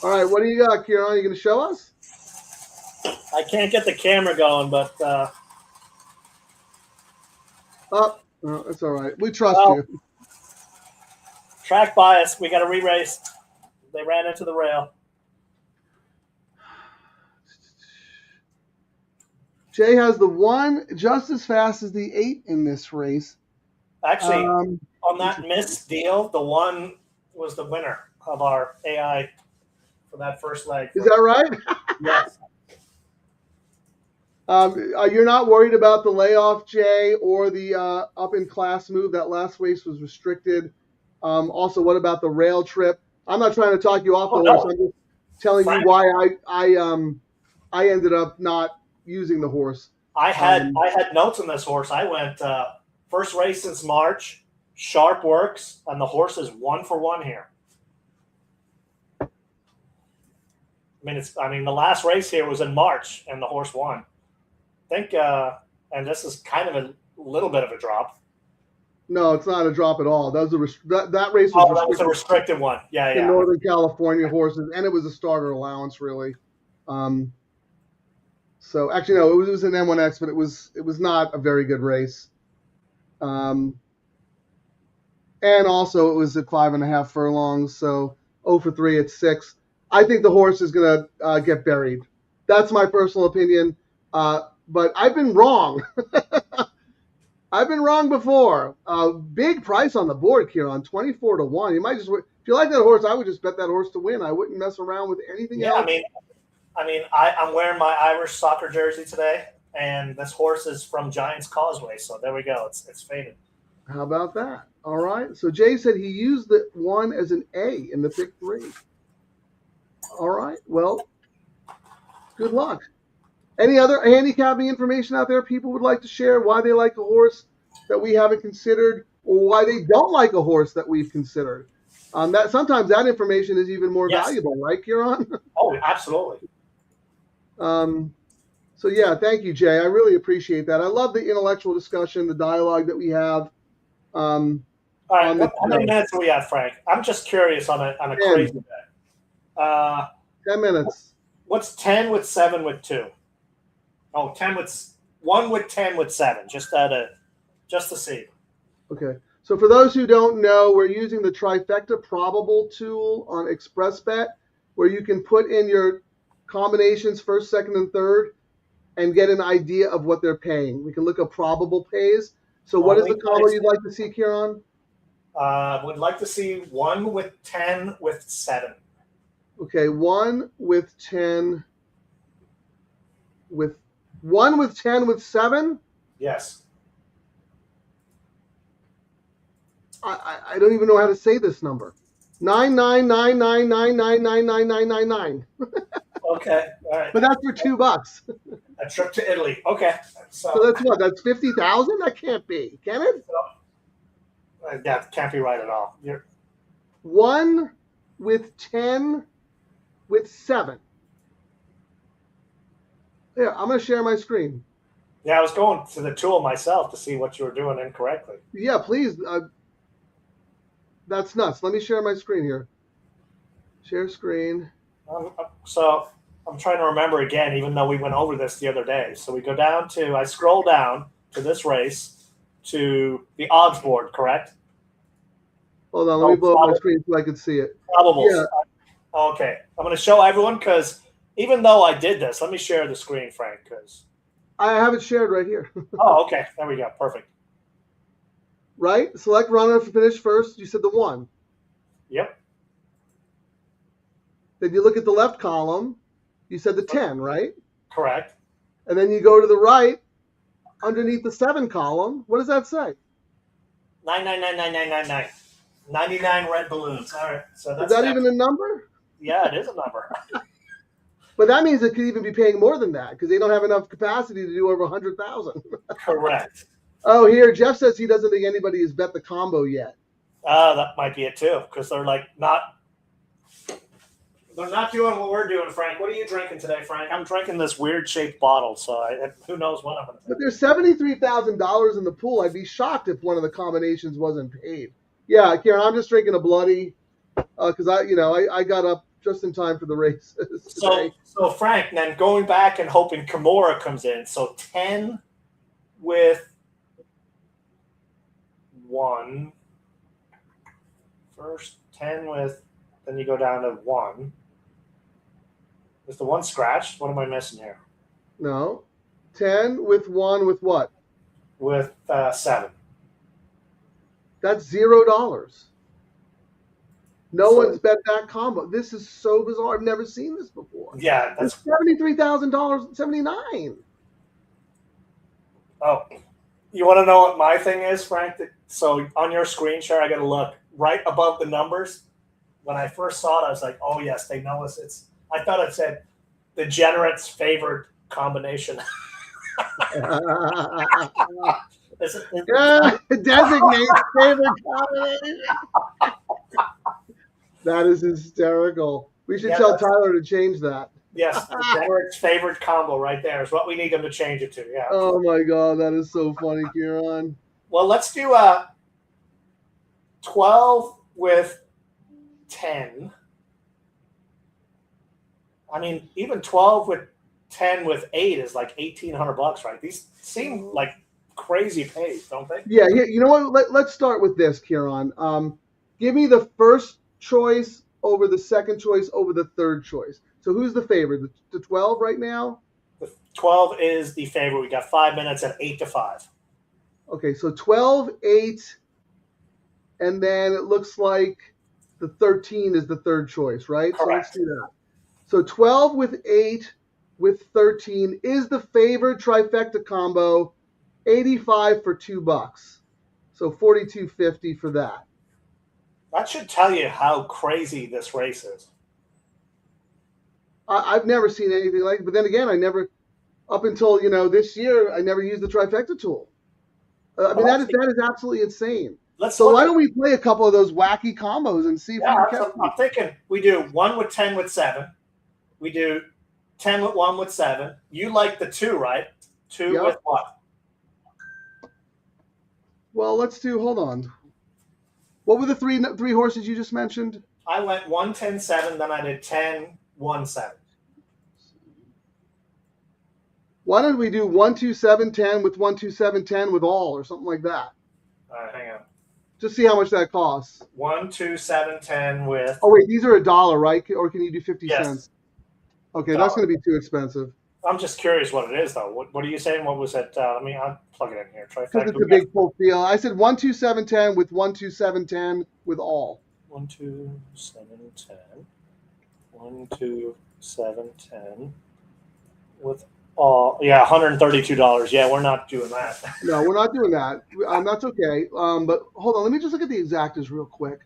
All right, what do you got, Ciaran? Are you going to show us? I can't get the camera going, but that's all right. We trust you. Track bias. We got to re-race. They ran into the rail. Jay has the 1 just as fast as the 8 in this race. Actually, on that missed deal, the 1 was the winner of our AI for that first leg. Is that right? Yes. You're not worried about the layoff, Jay, or the up in class move? That last race was restricted. Also, what about the rail trip? I'm not trying to talk you off the horse. I'm just telling you why I ended up not using the horse. I had notes on this horse. I went first race since March, sharp works, and the horse is 1 for 1 here. I mean, the last race here was in March, and the horse won. I think, and this is kind of a little bit of a drop. No, it's not a drop at all. That was that race was a restricted one. Yeah. The Northern California horses, and it was a starter allowance, really. So actually, no, it was an M1X, but it was not a very good race. And also, it was at 5.5 furlongs, so 0 for 3 at 6. I think the horse is going to get buried. That's my personal opinion. But I've been wrong. I've been wrong before. Big price on the board, Ciaran, 24 to 1. You might just, if you like that horse, I would just bet that horse to win. I wouldn't mess around with anything else. I'm wearing my Irish soccer jersey today, and this horse is from Giants Causeway. So there we go. It's faded. How about that? All right. So Jay said he used the 1 as an A in the pick 3. All right. Well, good luck. Any other handicapping information out there people would like to share? Why they like a horse that we haven't considered, or why they don't like a horse that we've considered? That sometimes that information is even more valuable, right, Ciaran? Oh, absolutely. So yeah, thank you, Jay. I really appreciate that. I love the intellectual discussion, the dialogue that we have. All right, how many minutes are we at, Frank? I'm just curious on a crazy bet. 10 minutes. What's 10 with 7 with 2? Oh, 10 with 1 with 10 with 7, just to see. Okay. So for those who don't know, we're using the trifecta probable tool on ExpressBet, where you can put in your combinations first, second, and third, and get an idea of what they're paying. We can look up probable pays. So what is the combo you'd like to see, Ciaran? Would like to see 1 with 10 with 7. Okay, 1 with 10 with 1 with 10 with 7? Yes. I don't even know how to say this number. 99999999999. Okay. All right. But that's for $2. A trip to Italy. Okay. So that's what? That's 50,000? That can't be, can it? That can't be right at all. 1 with 10 with 7. Here, I'm going to share my screen. Yeah, I was going to the tool myself to see what you were doing incorrectly. Yeah, please. That's nuts. Let me share my screen here. Share screen. So I'm trying to remember again, even though we went over this the other day. So we go down to, I scroll down to this race to the odds board, correct? Hold on, let me blow up my screen so I can see it. Probables. Yeah. Okay. I'm going to show everyone because even though I did this, let me share the screen, Frank, because I have it shared right here. oh, okay. There we go. Perfect. Right? Select runner to finish first. You said the 1. Yep. Then you look at the left column. You said the 10, right? Correct. And then you go to the right underneath the 7 column. What does that say? 9999999. 99 red balloons. All right. So that's Is that even a number? Yeah, it is a number. But that means it could even be paying more than that because they don't have enough capacity to do over 100,000. Correct. Oh, here, Jeff says he doesn't think anybody has bet the combo yet. That might be it too, because they're not doing what we're doing, Frank. What are you drinking today, Frank? I'm drinking this weird shaped bottle, so who knows what I'm going to But there's $73,000 in the pool. I'd be shocked if one of the combinations wasn't paid. Yeah, Ciaran, I'm just drinking a bloody because I got up just in time for the race. So Frank, then going back and hoping Kimura comes in. So 10 with 1 first, 10 with, then you go down to 1. Is the 1 scratched? What am I missing here? No. 10 with 1 with what? With 7. That's $0. No one's bet that combo. This is so bizarre. I've never seen this before. Yeah, that's $73,000, 79. Oh, you want to know what my thing is, Frank? So on your screen share, I got to look right above the numbers. When I first saw it, I was like, "Oh yes, they know us." I thought it said degenerates favored combination. Designate favorite combination. That is hysterical. We should tell Tyler to change that. Yes, degenerates favored combo right there is what we need him to change it to. Yeah. Oh my God, that is so funny, Ciaran. Well, let's do 12 with 10. I mean, even 12 with 10 with 8 is like $1,800, right? These seem like crazy pays, don't they? Yeah, you know what? Let's start with this, Ciaran. Give me the first choice over the second choice over the third choice. So who's the favorite? The 12 right now? The 12 is the favorite. We got 5 minutes at 8-5. Okay, so 12, 8, and then it looks like the 13 is the third choice, right? Correct. So let's do that. So 12 with 8 with 13 is the favored trifecta combo, 85 for $2. So $42.50 for that. That should tell you how crazy this race is. I've never seen anything like it. But then again, up until, this year, I never used the trifecta tool. That is absolutely insane. So why don't we play a couple of those wacky combos and see if we can catch them? I'm thinking we do 1 with 10 with 7. We do 10 with 1 with 7. You like the 2, right? 2 with what? Well, let's do, hold on. What were the three horses you just mentioned? I went 1, 10, 7, then I did 10, 1, 7. Why don't we do 1, 2, 7, 10 with 1, 2, 7, 10 with all or something like that? All right, hang on. Just see how much that costs. 1, 2, 7, 10 with. Oh wait, these are $1, right? Or can you do 50 Yes. cents? Okay, that's going to be too expensive. I'm just curious what it is, though. What are you saying? What was it? I'll plug it in here. Because it's a big full field. I said 1, 2, 7, 10 with 1, 2, 7, 10 with all. 1, 2, 7, 10. 1, 2, 7, 10 with all. Yeah, $132. Yeah, we're not doing that. No, we're not doing that. That's okay. But hold on, let me just look at the exactas real quick.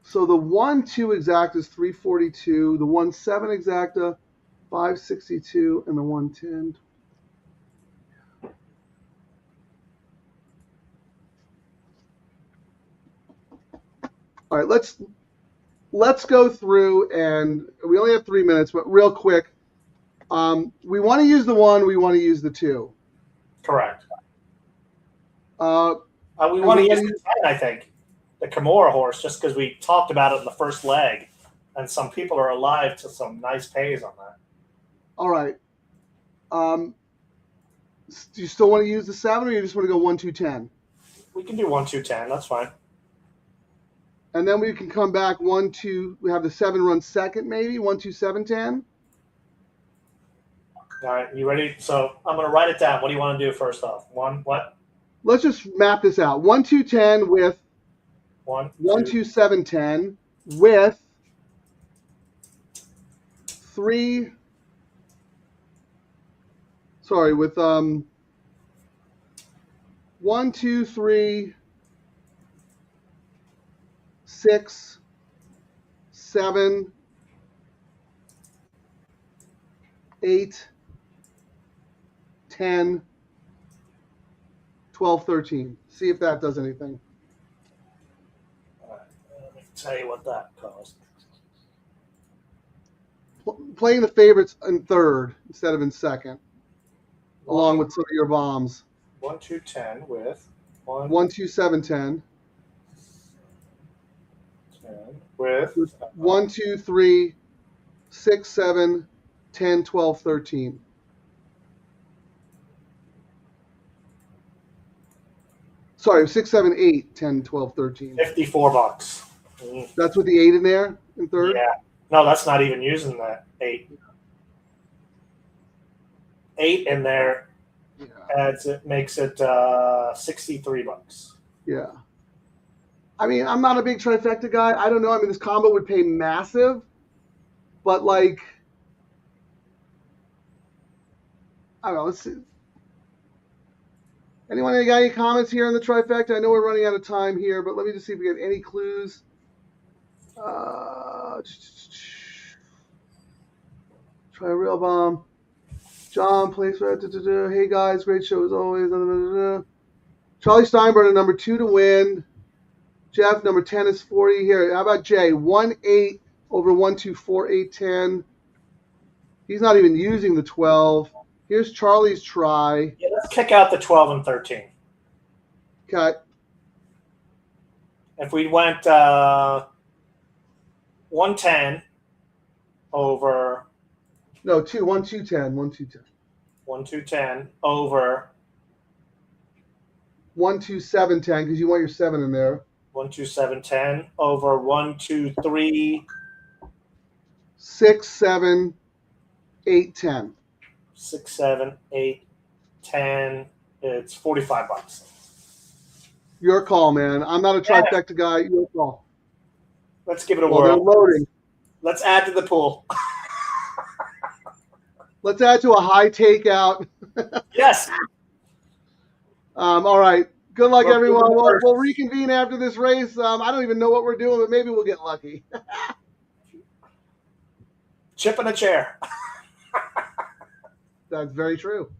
So the 1, 2 exacta is 342. The 1, 7 exacta, 562, and the 110. All right, let's go through, and we only have 3 minutes, but real quick, we want to use the 1, we want to use the 2. Correct. We and want to use the 10, I think. The Kimura horse, just because we talked about it in the first leg, and some people are alive to some nice pays on that. All right. Do you still want to use the 7, or you just want to go 1, 2, 10? We can do 1, 2, 10. That's fine. And then we can come back 1, 2. We have the 7 run second, maybe 1, 2, 7, 10. All right, you ready? So I'm going to write it down. What do you want to do first off? 1, what? Let's just map this out. 1, 2, 10 with 1, 2, 7, 10 with 3. Sorry, with 1, 2, 3, 6, 7, 8, 10, 12, 13. See if that does anything. All right, let me tell you what that cost. Playing the favorites in third instead of in second, along with some of your bombs. 1, 2, 10 with 1, 2, 7, 10. 10 with 1, 2, 3, 6, 7, 10, 12, 13. Sorry, 6, 7, 8, 10, 12, 13. $54. That's with the 8 in there in third? Yeah. No, that's not even using that 8. 8 in there makes it $63. Yeah. I mean, I'm not a big trifecta guy. I don't know. I mean, this combo would pay massive, but like, I don't know. Let's see. Anyone got any comments here on the trifecta? I know we're running out of time here, but let me just see if we get any clues. Try a real bomb. John plays. Hey guys, great show as always. Charlie Steinbrenner, number 2 to win. Jeff, number 10 is 40 here. How about Jay? 1, 8 over 1, 2, 4, 8, 10. He's not even using the 12. Here's Charlie's try. Yeah, let's kick out the 12 and 13. Cut. If we went 110 over. No, 2, 1, 2, 10. 1, 2, 10. 1, 2, 10 over 1, 2, 7, 10, because you want your 7 in there. 1, 2, 7, 10 over 1, 2, 3, 6, 7, 8, 10. 6, 7, 8, 10. It's $45. Your call, man. I'm not a trifecta guy. Your call. Let's give it a Well, they're whirl. loading. Let's add to the pool. Let's add to a high takeout. Yes. All right. Good luck, Well, everyone. good We'll reconvene after this race. I don't even know what we're doing, but maybe we'll get lucky. Chip in a chair. That's very true.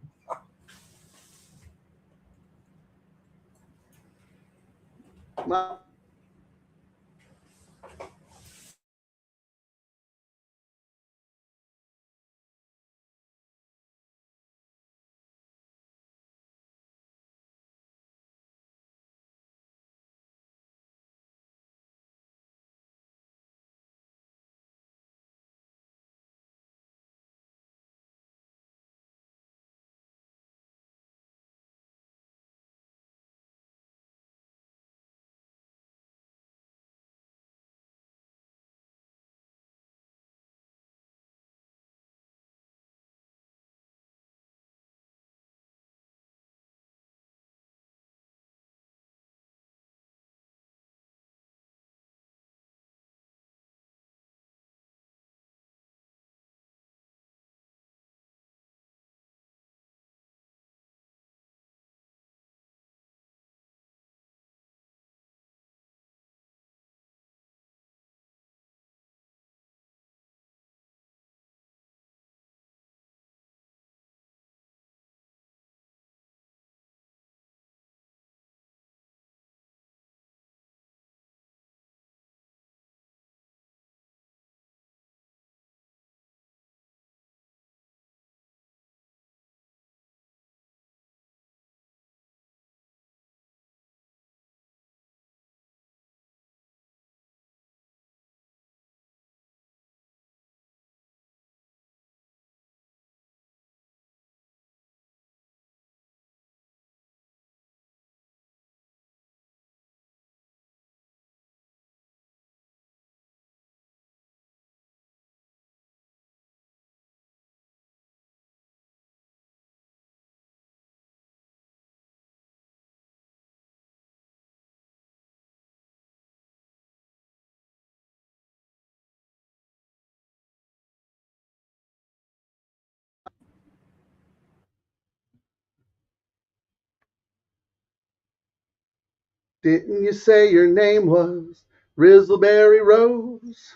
Didn't you say your name was Rizzleberry Rose?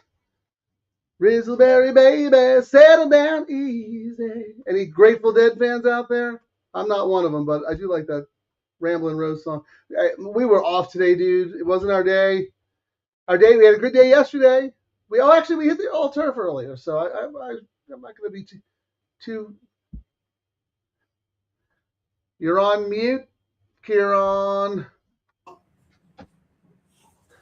Rizzleberry baby, settle down easy. Any Grateful Dead fans out there? I'm not one of them, but I do like that Ramblin' Rose song. We were off today, dude. It wasn't our day. We had a good day yesterday. We hit the all turf earlier, so I'm not going to be too. You're on mute, Ciaran.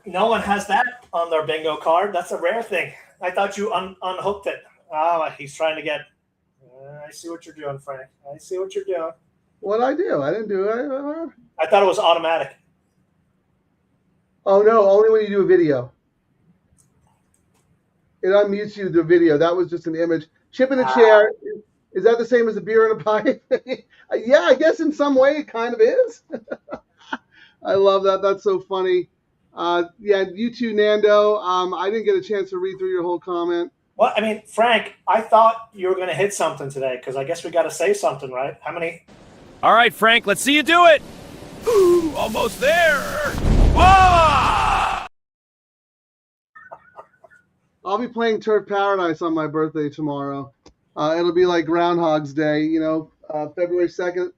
No one has that on their bingo card. That's a rare thing. I thought you unhooked it. Oh, he's trying to get. I see what you're doing, Frank. I see what you're doing. What'd I do? I didn't do it. I thought it was automatic. Oh no! Only when you do a video. It unmutes you the video. That was just an image. Chip in the chair. Is that the same as a beer in a pipe? Yeah, I guess in some way it kind of is. I love that. That's so funny. Yeah, you too, Nando. I didn't get a chance to read through your whole comment. Well, I mean, Frank, I thought you were going to hit something today because I guess we got to say something, right? How many? All right, Frank, let's see you do it. Ooh, almost there. Whoa! I'll be playing Turf Paradise on my birthday tomorrow. It'll be like Groundhog's Day, February 2nd.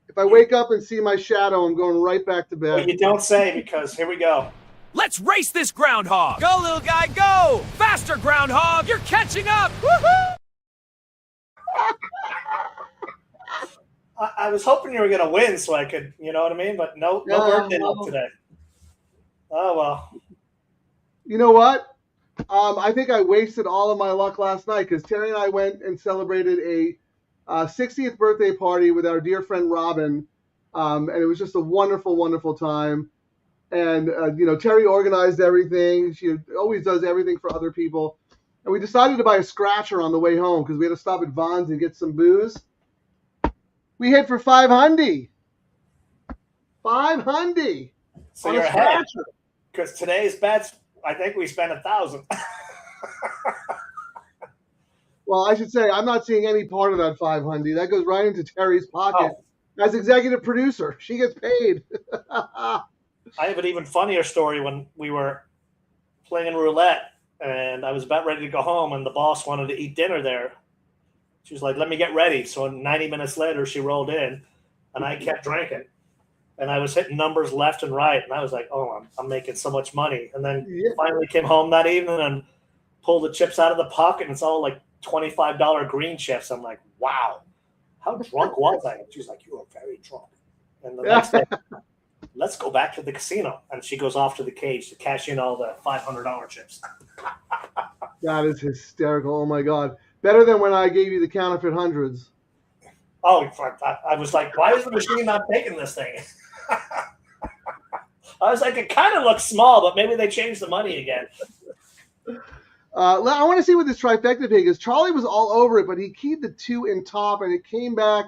If I wake up and see my shadow, I'm going right back to bed. Well, you don't say because here we go. Let's race this groundhog. Go, little guy, go. Faster, groundhog. You're catching up. Woohoo! I was hoping you were going to win so I could, you know what I mean? But no birthday love today. Oh, well. You know what? I think I wasted all of my luck last night because Terry and I went and celebrated a 60th birthday party with our dear friend Robin, and it was just a wonderful, wonderful time. And, Terry organized everything. She always does everything for other people. And we decided to buy a scratcher on the way home because we had to stop at Vons and get some booze. We hit for $500. $500. So you're ahead. Because today's bets, I think we spent $1,000. Well, I should say I'm not seeing any part of that $500. That goes right into Terry's pocket. As executive producer. She gets paid. I have an even funnier story when we were playing roulette and I was about ready to go home and the boss wanted to eat dinner there. She was like, let me get ready. So 90 minutes later, she rolled in and I kept drinking. And I was hitting numbers left and right. And I was like, oh, I'm making so much money. And then finally came home that evening and pulled the chips out of the pocket. And it's all like $25 green chips. I'm like, wow, how drunk was I? And she's like, you were very drunk. And the next day, let's go back to the casino. And she goes off to the cage to cash in all the $500 chips. That is hysterical. Oh, my God. Better than when I gave you the counterfeit hundreds. Oh, I was like, why is the machine not taking this thing? I was like, it kind of looks small, but maybe they changed the money again. I want to see what this trifecta pig is. Charlie was all over it, but he keyed the 2 in top, and it came back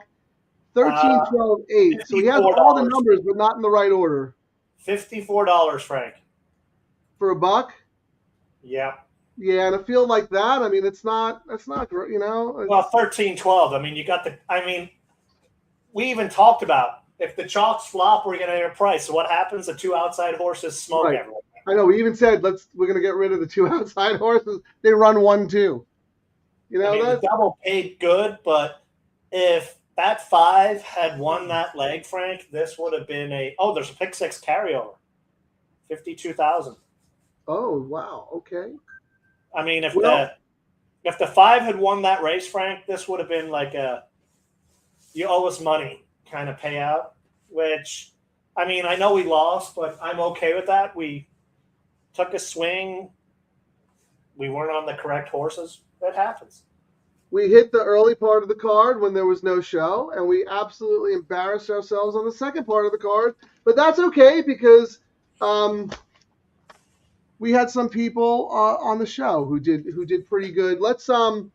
13, 12, 8. So he has all the numbers, but not in the right order. $54, Frank. For $1? Yeah. Yeah, in a field like that, I mean, that's not great, Well, 13, 12. I mean, we even talked about if the chalks flop, we're going to get a price. So what happens? The 2 outside horses smoke everyone. I know. We even said we're going to get rid of the 2 outside horses. They run 1-2. The double paid good, but if that 5 had won that leg, Frank, this would have been there's a pick 6 carryover, $52,000. Oh wow, okay. I mean, if the 5 had won that race, Frank, this would have been like a you owe us money kind of payout. Which, I mean, I know we lost, but I'm okay with that. We took a swing. We weren't on the correct horses. That happens. We hit the early part of the card when there was no show, and we absolutely embarrassed ourselves on the second part of the card. But that's okay because we had some people on the show who did pretty good. Let's in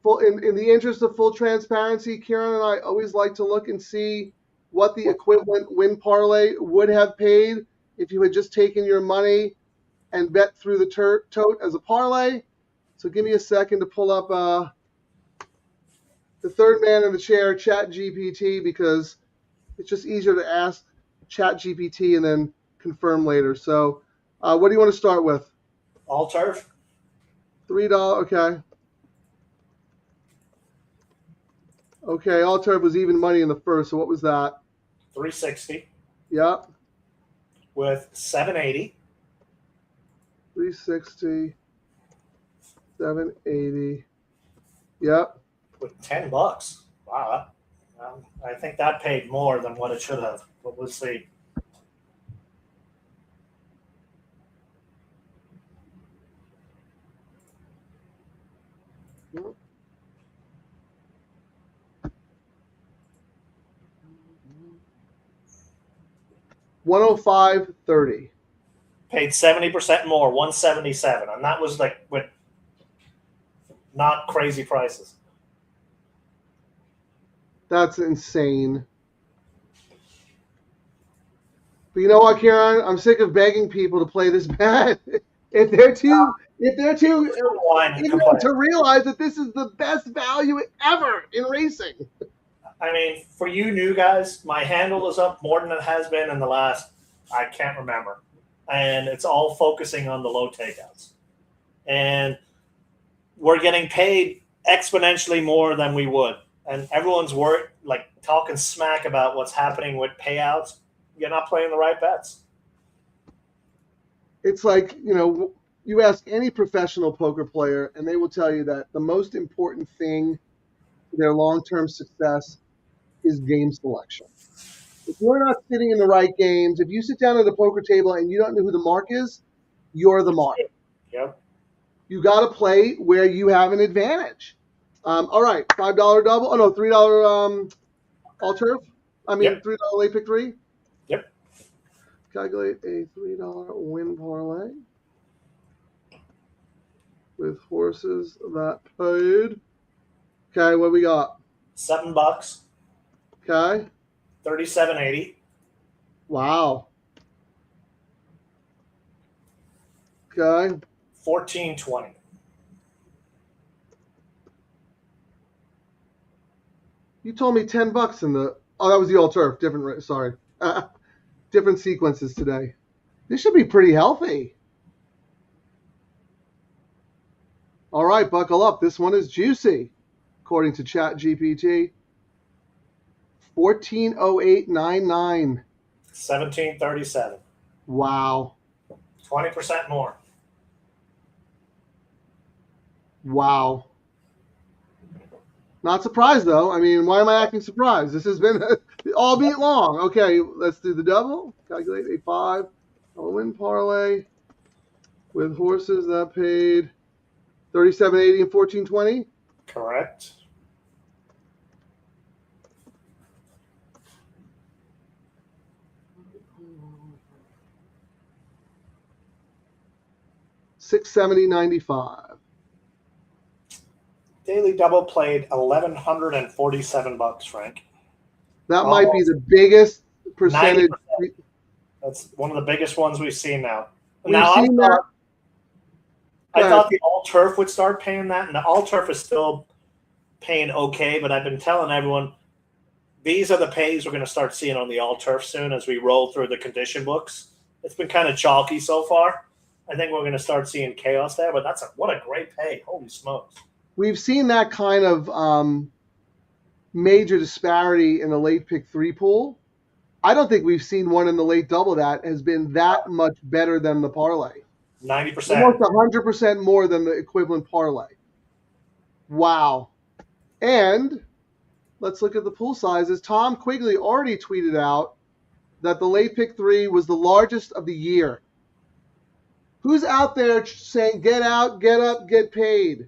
the interest of full transparency, Ciaran and I always like to look and see what the equivalent win parlay would have paid if you had just taken your money and bet through the tote as a parlay. So give me a second to pull up the third man in the chair, Chat GPT, because it's just easier to ask Chat GPT and then confirm later. So what do you want to start with? All turf. $3. Okay. Okay, all turf was even money in the first. So what was that? 360 Yep. with 780. 360. 780. Yep. With $10. Wow. I think that paid more than what it should have. But we'll see. $105.30. Paid 70% more, 177, and that was like with not crazy prices. That's insane. But you know what, Ciaran? I'm sick of begging people to play this bet. if they're too ignorant to realize that this is the best value ever in racing. I mean, for you new guys, my handle is up more than it has been in the last, I can't remember. And it's all focusing on the low takeouts. And we're getting paid exponentially more than we would. And everyone's like talking smack about what's happening with payouts. You're not playing the right bets. It's like, you ask any professional poker player, and they will tell you that the most important thing for their long-term success is game selection. If you're not sitting in the right games, if you sit down at a poker table and you don't know who the mark is, you're the mark. Yep. You got to play where you have an advantage. All right, $5 double. Oh no, $3 all turf. I mean, Yep. $3 late pick 3. Yep. Calculate a $3 win parlay with horses that paid. Okay, what we got? $7. Okay. 37.80. Wow. Okay. 14.20. You told me $10 in the. Oh, that was the all turf. Different. Sorry. Different sequences today. This should be pretty healthy. All right, buckle up. This one is juicy, according to Chat GPT. 1408.99. 17.37. Wow. 20% more. Wow. Not surprised, though. I mean, why am I acting surprised? This has been all beat long. Okay, let's do the double. Calculate a $5 win parlay with horses that paid $37.80 and $14.20. Correct. $670.95. Daily double played $1,147, Frank. That might be the biggest percentage. 90%. That's one of the biggest ones we've seen now. I thought the all turf would start paying that, and the all turf is still paying okay. But I've been telling everyone these are the pays we're going to start seeing on the all turf soon as we roll through the condition books. It's been kind of chalky so far. I think we're going to start seeing chaos there, but what a great pay! Holy smokes! We've seen that kind of major disparity in the late pick 3 pool. I don't think we've seen one in the late double that has been that much better than the parlay. 90%. Almost 100% more than the equivalent parlay. Wow. And let's look at the pool sizes. Tom Quigley already tweeted out that the late pick 3 was the largest of the year. Who's out there saying, get out, get up, get paid?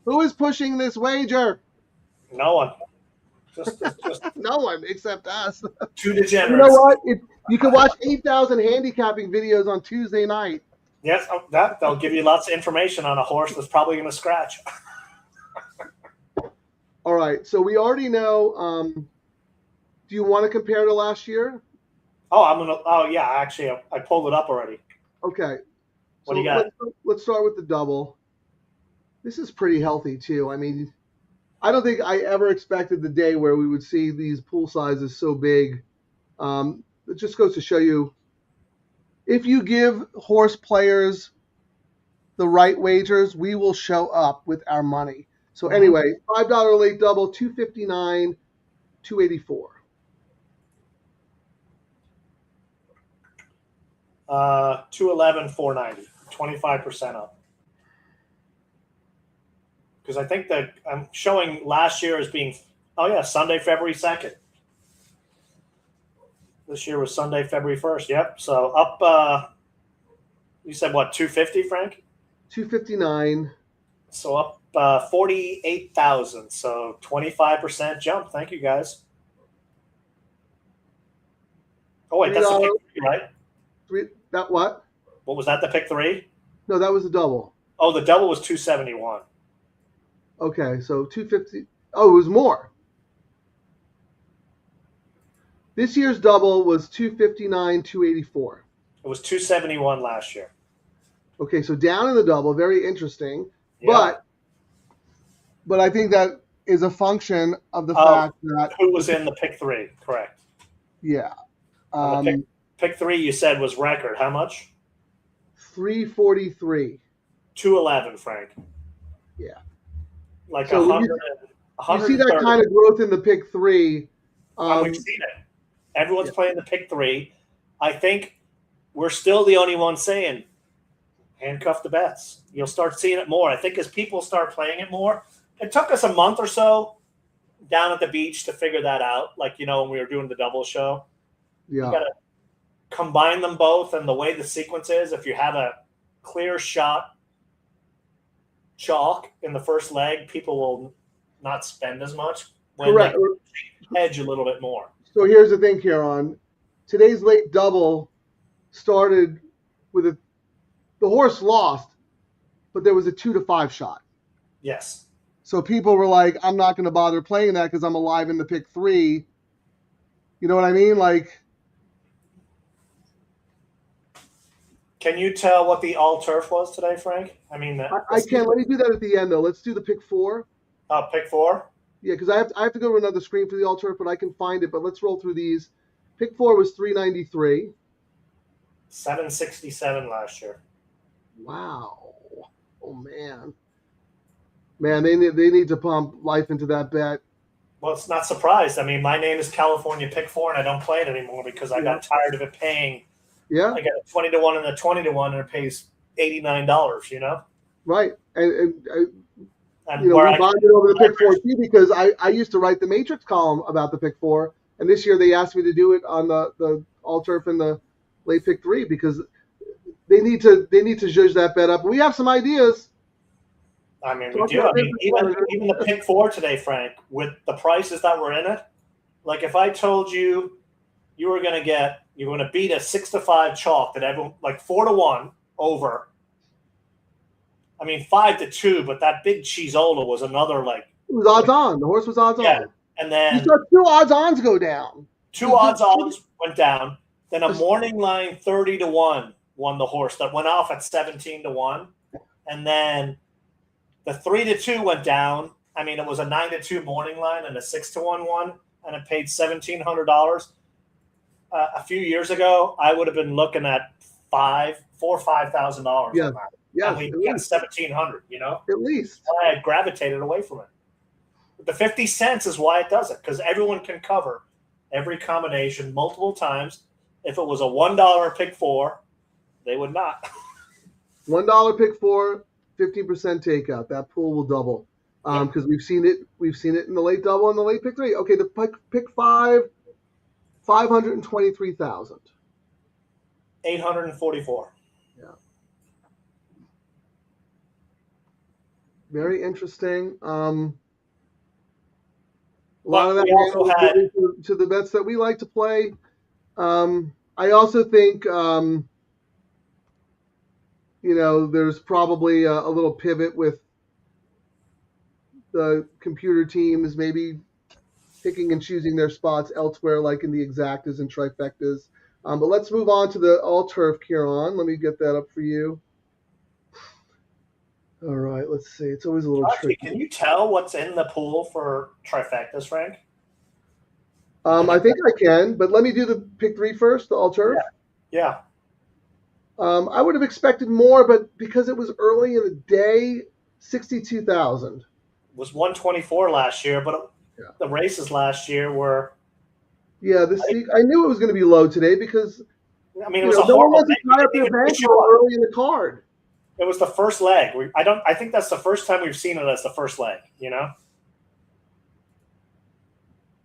Who is pushing this wager? No one. Just No one except us. two degenerates. You know what? You can watch 8,000 handicapping videos on Tuesday night. Yes, they'll give you lots of information on a horse that's probably going to scratch. All right, so we already know. Do you want to compare to last year? Oh, yeah. Actually, I pulled it up already. Okay. What do you got? Let's start with the double. This is pretty healthy too. I mean, I don't think I ever expected the day where we would see these pool sizes so big It just goes to show you, if you give horse players the right wagers, we will show up with our money. So anyway, $5 late double, 259, 284. 211, 490, 25% up. Because I think that I'm showing last year as being, Sunday, February 2nd. This year was Sunday, February 1st. Yep. So up, you said what, 250, Frank? 259. So up 48,000. So 25% jump. Thank you, guys. Oh, wait, that's the pick 3, right? That what? What was that, the pick 3? No, that was the double. Oh, the double was 271. Okay, so 250. Oh, it was more. This year's double was 259, 284. It was 271 last year. Okay, so down in the double, very interesting. Yeah. But I think that is a function of the fact that who was in the pick 3, correct? Yeah. Pick 3 you said was record. How much? 343. 211, Frank. Yeah. Like so 100. You see that kind of growth in the pick 3. We've seen it. Everyone's playing the pick 3. I think we're still the only ones saying handcuff the bets. You'll start seeing it more. I think as people start playing it more, it took us a month or so down at the beach to figure that out. Like, when we were doing the double show. Yeah. You got to combine them both. And the way the sequence is, if you have a clear shot chalk in the first leg, people will not spend as much. Correct. Hedge a little bit more. So here's the thing, Ciaran. Today's late double started with the horse lost, but there was a 2-5 shot. Yes. So people were like, I'm not going to bother playing that because I'm alive in the pick 3. You know what I mean? Like, can you tell what the all turf was today, Frank? I mean, I can. Let me do that at the end, though. Let's do the pick 4. Pick 4? Yeah, because I have to go to another screen for the all turf, but I can find it. But let's roll through these. Pick 4 was 393. 767 last year. Wow. Oh, man. Man, they need to pump life into that bet. Well, it's not surprised. I mean, my name is California Pick 4, and I don't play it anymore because I got tired of it paying. Yeah. I got a 20-1 and a 20-1, and it pays $89, Right. And we where bonded over the pick 4 too, because I used to write the Matrix column about the pick 4, and this year they asked me to do it on the all turf and the late pick 3 because they need to judge that bet up. We have some ideas. I mean, we do. I mean, even the pick 4 today, Frank, with the prices that were in it. Like if I told you were going to beat a 6-5 chalk that everyone, like 4-1 over. I mean, 5-2, but that big Cheezola was another like. It was odds on. The horse was odds on. And then you saw 2 odds ons go down. 2 odds ons went down. Then a morning line 30-1 won the horse that went off at 17-1, and then the 3-2 went down. I mean, it was a 9-2 morning line and a 6-1 one, and it paid $1,700. A few years ago, I would have been looking at $4,000 or $5,000. Yeah. Yeah, we got $1,700. At least. I had gravitated away from it. But the 50 cents is why it does it, because everyone can cover every combination multiple times. If it was a $1 pick 4, they would not. $1 pick 4, 15% takeout. That pool will double because we've seen it. We've seen it in the late double and the late pick 3. Okay, the pick 5, 523,000. 844. Yeah. Very interesting. A lot of that goes to the bets that we like to play. I also think, there's probably a little pivot with the computer teams maybe picking and choosing their spots elsewhere, like in the exactas and trifectas. But let's move on to the all turf, Ciaran. Let me get that up for you. All right, let's see. It's always a little tricky. Can you tell what's in the pool for trifectas, Frank? I think I can, but let me do the pick 3 first, the all turf. Yeah. I would have expected more, but because it was early in the day, 62,000. It was 124 last year, but the races last year were. Yeah, I knew it was going to be low today because I mean, it was a no one horrible wants to thing. tie up their bankroll early in the card. It was the first leg. I think that's the first time we've seen it as the first leg. You know.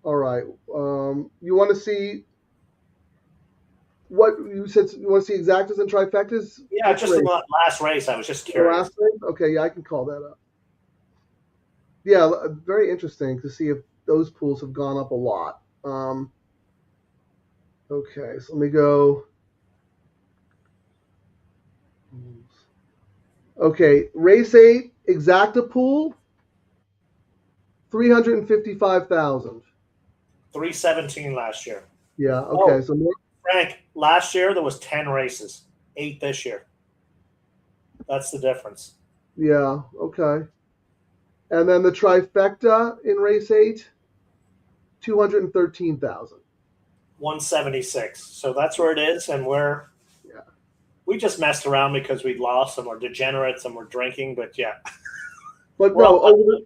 All right. You want to see what you said? You want to see exactas and trifectas? Yeah, just in the last race, I was just curious. Last race? Okay, yeah, I can call that up. Yeah, very interesting to see if those pools have gone up a lot. Okay, so let me go. Okay, race 8 exacta pool, 355,000. 317 last year. Yeah. Okay. So more. Frank, last year there was 10 races, 8 this year. That's the difference. Yeah. Okay. And then the trifecta in race 8, 213,000. 176. So that's where it is, and we just messed around because we lost and we're degenerates and we're drinking, but yeah. But no,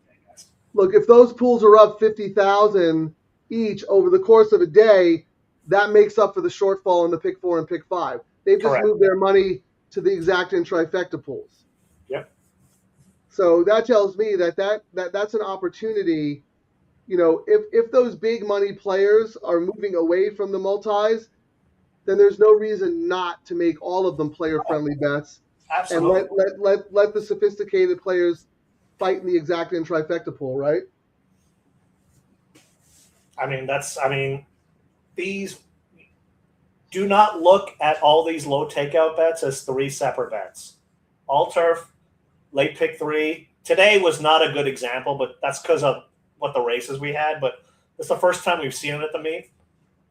look, if those pools are up 50,000 each over the course of a day, that makes up for the shortfall in the pick 4 and pick 5. They've just moved their money to the exacta and trifecta pools. Yep. So that tells me that's an opportunity. You know, if those big money players are moving away from the multis, then there's no reason not to make all of them player-friendly bets. Absolutely. And let the sophisticated players fight in the exacta and trifecta pool, right? These do not look at all these low takeout bets as 3 separate bets. All turf, late pick 3. Today was not a good example, but that's because of what the races we had. But it's the first time we've seen it at the meet.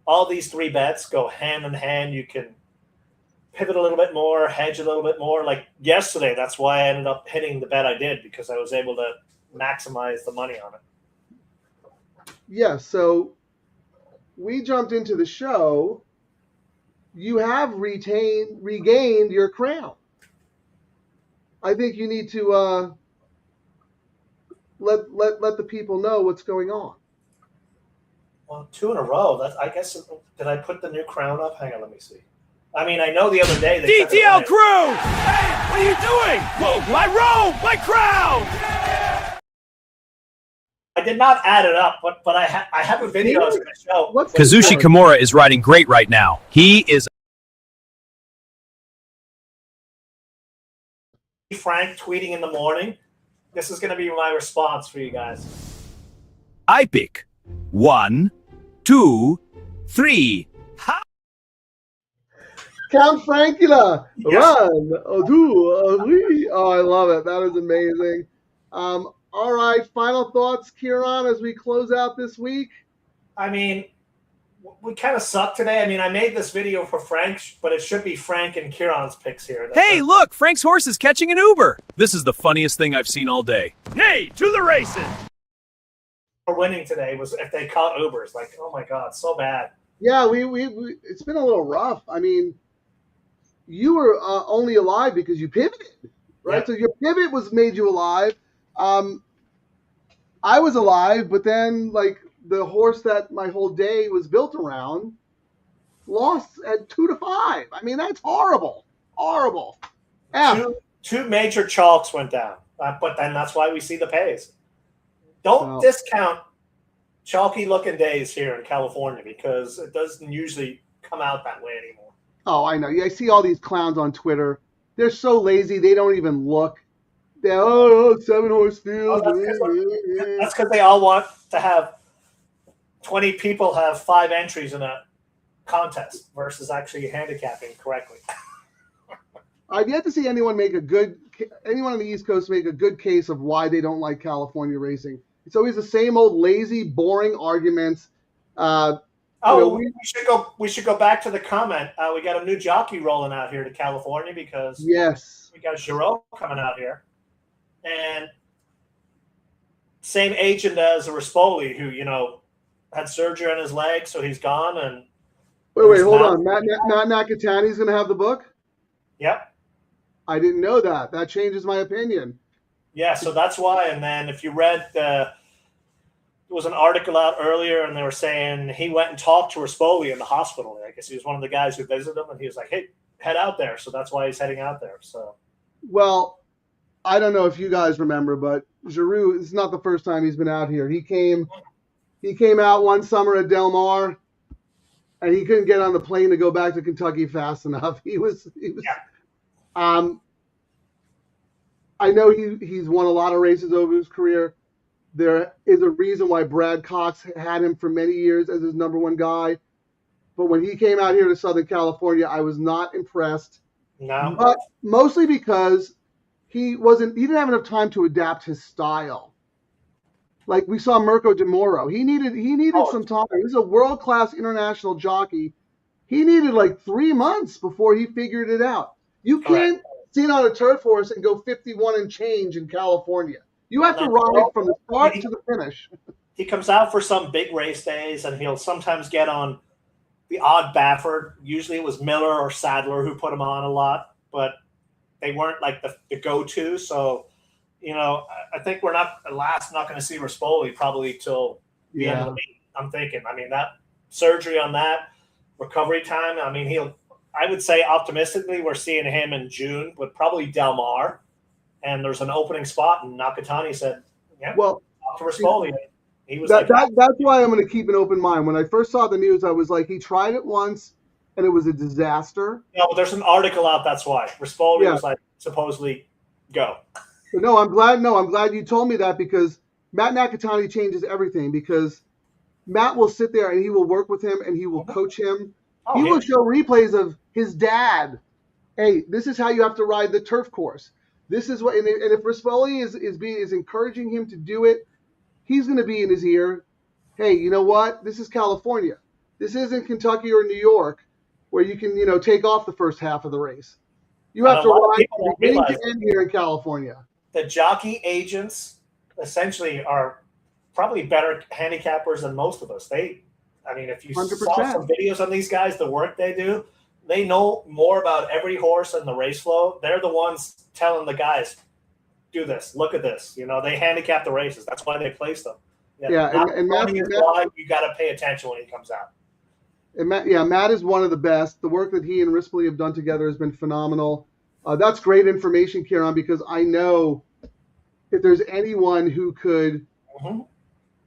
All these 3 bets go hand in hand. You can pivot a little bit more, hedge a little bit more. Like yesterday, that's why I ended up hitting the bet I did, because I was able to maximize the money on it. Yeah, so we jumped into the show. You have regained your crown. I think you need to let the people know what's going on. Well, 2 in a row. I guess, did I put the new crown up? Hang on, let me see. I mean, I know the other day they DTL Crew! Hey, what are you doing? Whoa, my robe, my crown! I did not add it up, but I have a video I was going to show. Kazushi Kimura is riding great right now. He is. Frank tweeting in the morning. This is going to be my response for you guys. I pick 1, 2, 3. Count Frankula. Yes. 1, 2, 3. Oh, I love it. That is amazing. All right, final thoughts, Ciaran, as we close out this week? I mean, we kind of suck today. I mean, I made this video for Frank, but it should be Frank and Ciaran's picks here. Hey, look, Frank's horse is catching an Uber. This is the funniest thing I've seen all day. Hey, to the races! Winning today was if they caught Ubers. Like, oh my God, so bad. Yeah, we it's been a little rough. I mean, you were only alive because you pivoted, right? Yeah. So your pivot made you alive. I was alive, but then like the horse that my whole day was built around lost at 2-5. I mean, that's horrible. Horrible. Two major chalks went down, but then that's why we see the pays. Don't discount chalky looking days here in California, because it doesn't usually come out that way anymore. Oh, I know. Yeah, I see all these clowns on Twitter. They're so lazy, they don't even look. They're, 7-horse field. That's because they all want to have 20 people have 5 entries in a contest versus actually handicapping correctly. I've yet to see anyone on the East Coast make a good case of why they don't like California racing. It's always the same old lazy, boring arguments. We should go back to the comment. We got a new jockey rolling out here to California because we got Giraud coming out here, and same agent as Rispoli, who had surgery on his leg, so he's gone. And Wait, hold on. Matt Nakatani's going to have the book? Yep. I didn't know that. That changes my opinion. Yeah, so that's why. And then if you read there was an article out earlier, and they were saying he went and talked to Rispoli in the hospital. I guess he was one of the guys who visited him, and he was like, "Hey, head out there." So that's why he's heading out there. So, well, I don't know if you guys remember, but Giroux, it's not the first time he's been out here. He came out one summer at Del Mar, and he couldn't get on the plane to go back to Kentucky fast enough. He was. Yeah. I know he's won a lot of races over his career. There is a reason why Brad Cox had him for many years as his number one guy. But when he came out here to Southern California, I was not impressed. No. But mostly because he didn't have enough time to adapt his style. Like we saw Mirko de Moro. He needed some time. He's a world-class international jockey. He needed like 3 months before he figured it out. You can't sit on a turf horse and go 51 and change in California. You have to ride from the start to the finish. He comes out for some big race days, and he'll sometimes get on the odd Baffert. Usually it was Miller or Sadler who put him on a lot, but they weren't like the go-to. So, I think we're not going to see Rispoli probably till the end of the week, I'm thinking. I mean, that surgery on that, recovery time, I mean, I would say optimistically we're seeing him in June, but probably Del Mar. And there's an opening spot, and Nakatani said, "Yeah, well, talk to Rispoli." He was that's why I'm going to keep an open mind. When I first saw the news, I was like, he tried it once, and it was a disaster. Yeah, but there's an article out. That's why Rispoli was like supposedly go. But no, I'm glad you told me that, because Matt Nakatani changes everything. Because Matt will sit there and he will work with him and he will coach him. He will show replays of his dad. Hey, this is how you have to ride the turf course. This is what, and if Rispoli is encouraging him to do it, he's going to be in his ear. Hey, you know what? This is California. This isn't Kentucky or New York, where you can take off the first half of the race. You have to ride from beginning to end here in California. The jockey agents essentially are probably better handicappers than most of us. If you 100%. saw some videos on these guys, the work they do. They know more about every horse and the race flow. They're the ones telling the guys, do this, look at this. They handicap the races. That's why they place them. And Matt is why you got to pay attention when he comes out. And Matt is one of the best. The work that he and Rispoli have done together has been phenomenal. That's great information, Ciaran, because I know if there's anyone who could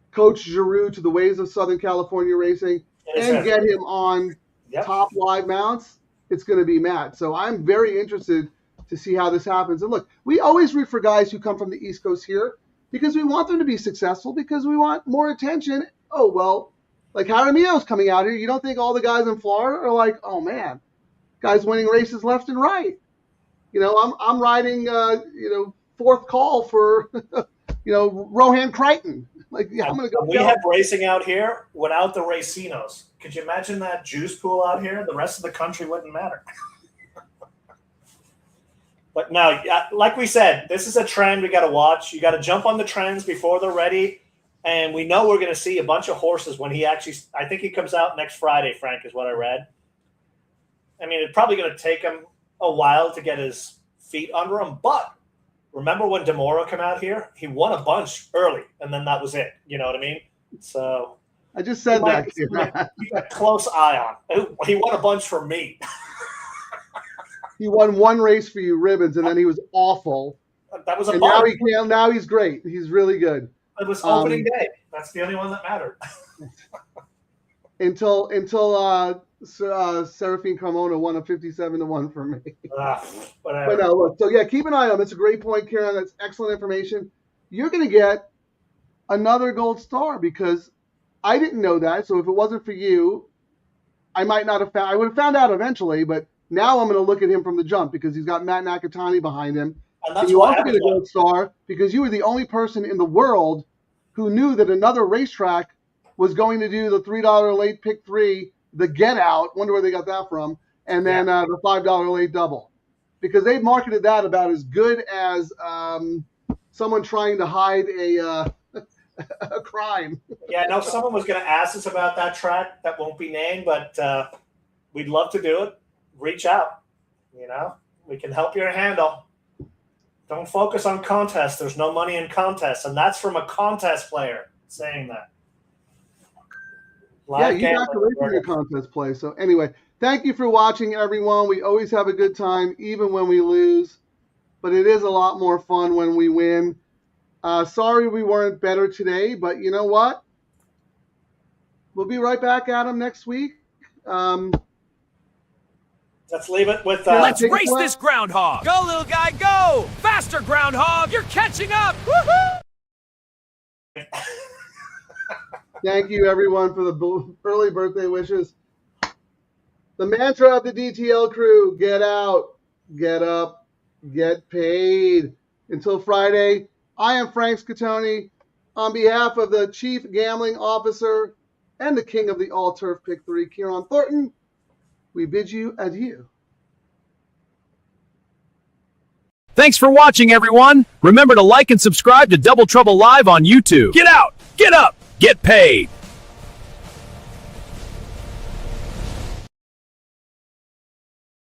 coach Giroux to the ways of Southern California racing and get him on top live mounts, it's going to be Matt. So I'm very interested to see how this happens. And look, we always root for guys who come from the East Coast here because we want them to be successful, because we want more attention. Oh, well, like Jaramillo's coming out here. You don't think all the guys in Florida are like, oh man, guys winning races left and right. I'm riding, fourth call for, Rohan Crichton. I'm going to go. We have racing out here without the racinos. Could you imagine that juice pool out here? The rest of the country wouldn't matter. But no, like we said, this is a trend we got to watch. You got to jump on the trends before they're ready. And we know we're going to see a bunch of horses when I think he comes out next Friday, Frank, is what I read. I mean, it's probably going to take him a while to get his feet under him. But remember when de Moro came out here? He won a bunch early, and then that was it. You know what I mean? So I just said that. Keep a close eye on. He won a bunch for me. He won one race for you, Ribbons, and then he was awful. That was a and bunch. Now he's great. He's really good. It was opening day. That's the only one that mattered. until Serafine Carmona won a 57-1 for me. But no, look. So yeah, keep an eye on. That's a great point, Ciaran. That's excellent information. You're going to get another gold star, because I didn't know that. So if it wasn't for you, I might not have found. I would have found out eventually, but now I'm going to look at him from the jump, because he's got Matt Nakatani behind him. And you also get a gold star because you were the only person in the world who knew that another racetrack was going to do the $3 late pick 3, the get out. Wonder where they got that from. And then the $5 late double, because they marketed that about as good as someone trying to hide a crime. Yeah, I know someone was going to ask us about that track that won't be named, but we'd love to do it. Reach out. You know, we can help your handle. Don't focus on contests. There's no money in contests, and that's from a contest player saying that. Yeah, you backed away from your contest play. So anyway, thank you for watching, everyone. We always have a good time, even when we lose. But it is a lot more fun when we win. Sorry we weren't better today, but you know what? We'll be right back at them next week. Let's leave it with... Let's race this groundhog. Go, little guy, go. Faster, groundhog. You're catching up. Woohoo! Thank you, everyone, for the early birthday wishes. The mantra of the DTL crew: get out, get up, get paid. Until Friday, I am Frank Scatoni. On behalf of the Chief Gambling Officer and the King of the All-Turf Pick 3, Ciaran Thornton, we bid you adieu. Thanks for watching, everyone. Remember to like and subscribe to Double Trouble Live on YouTube. Get out, get up, get paid.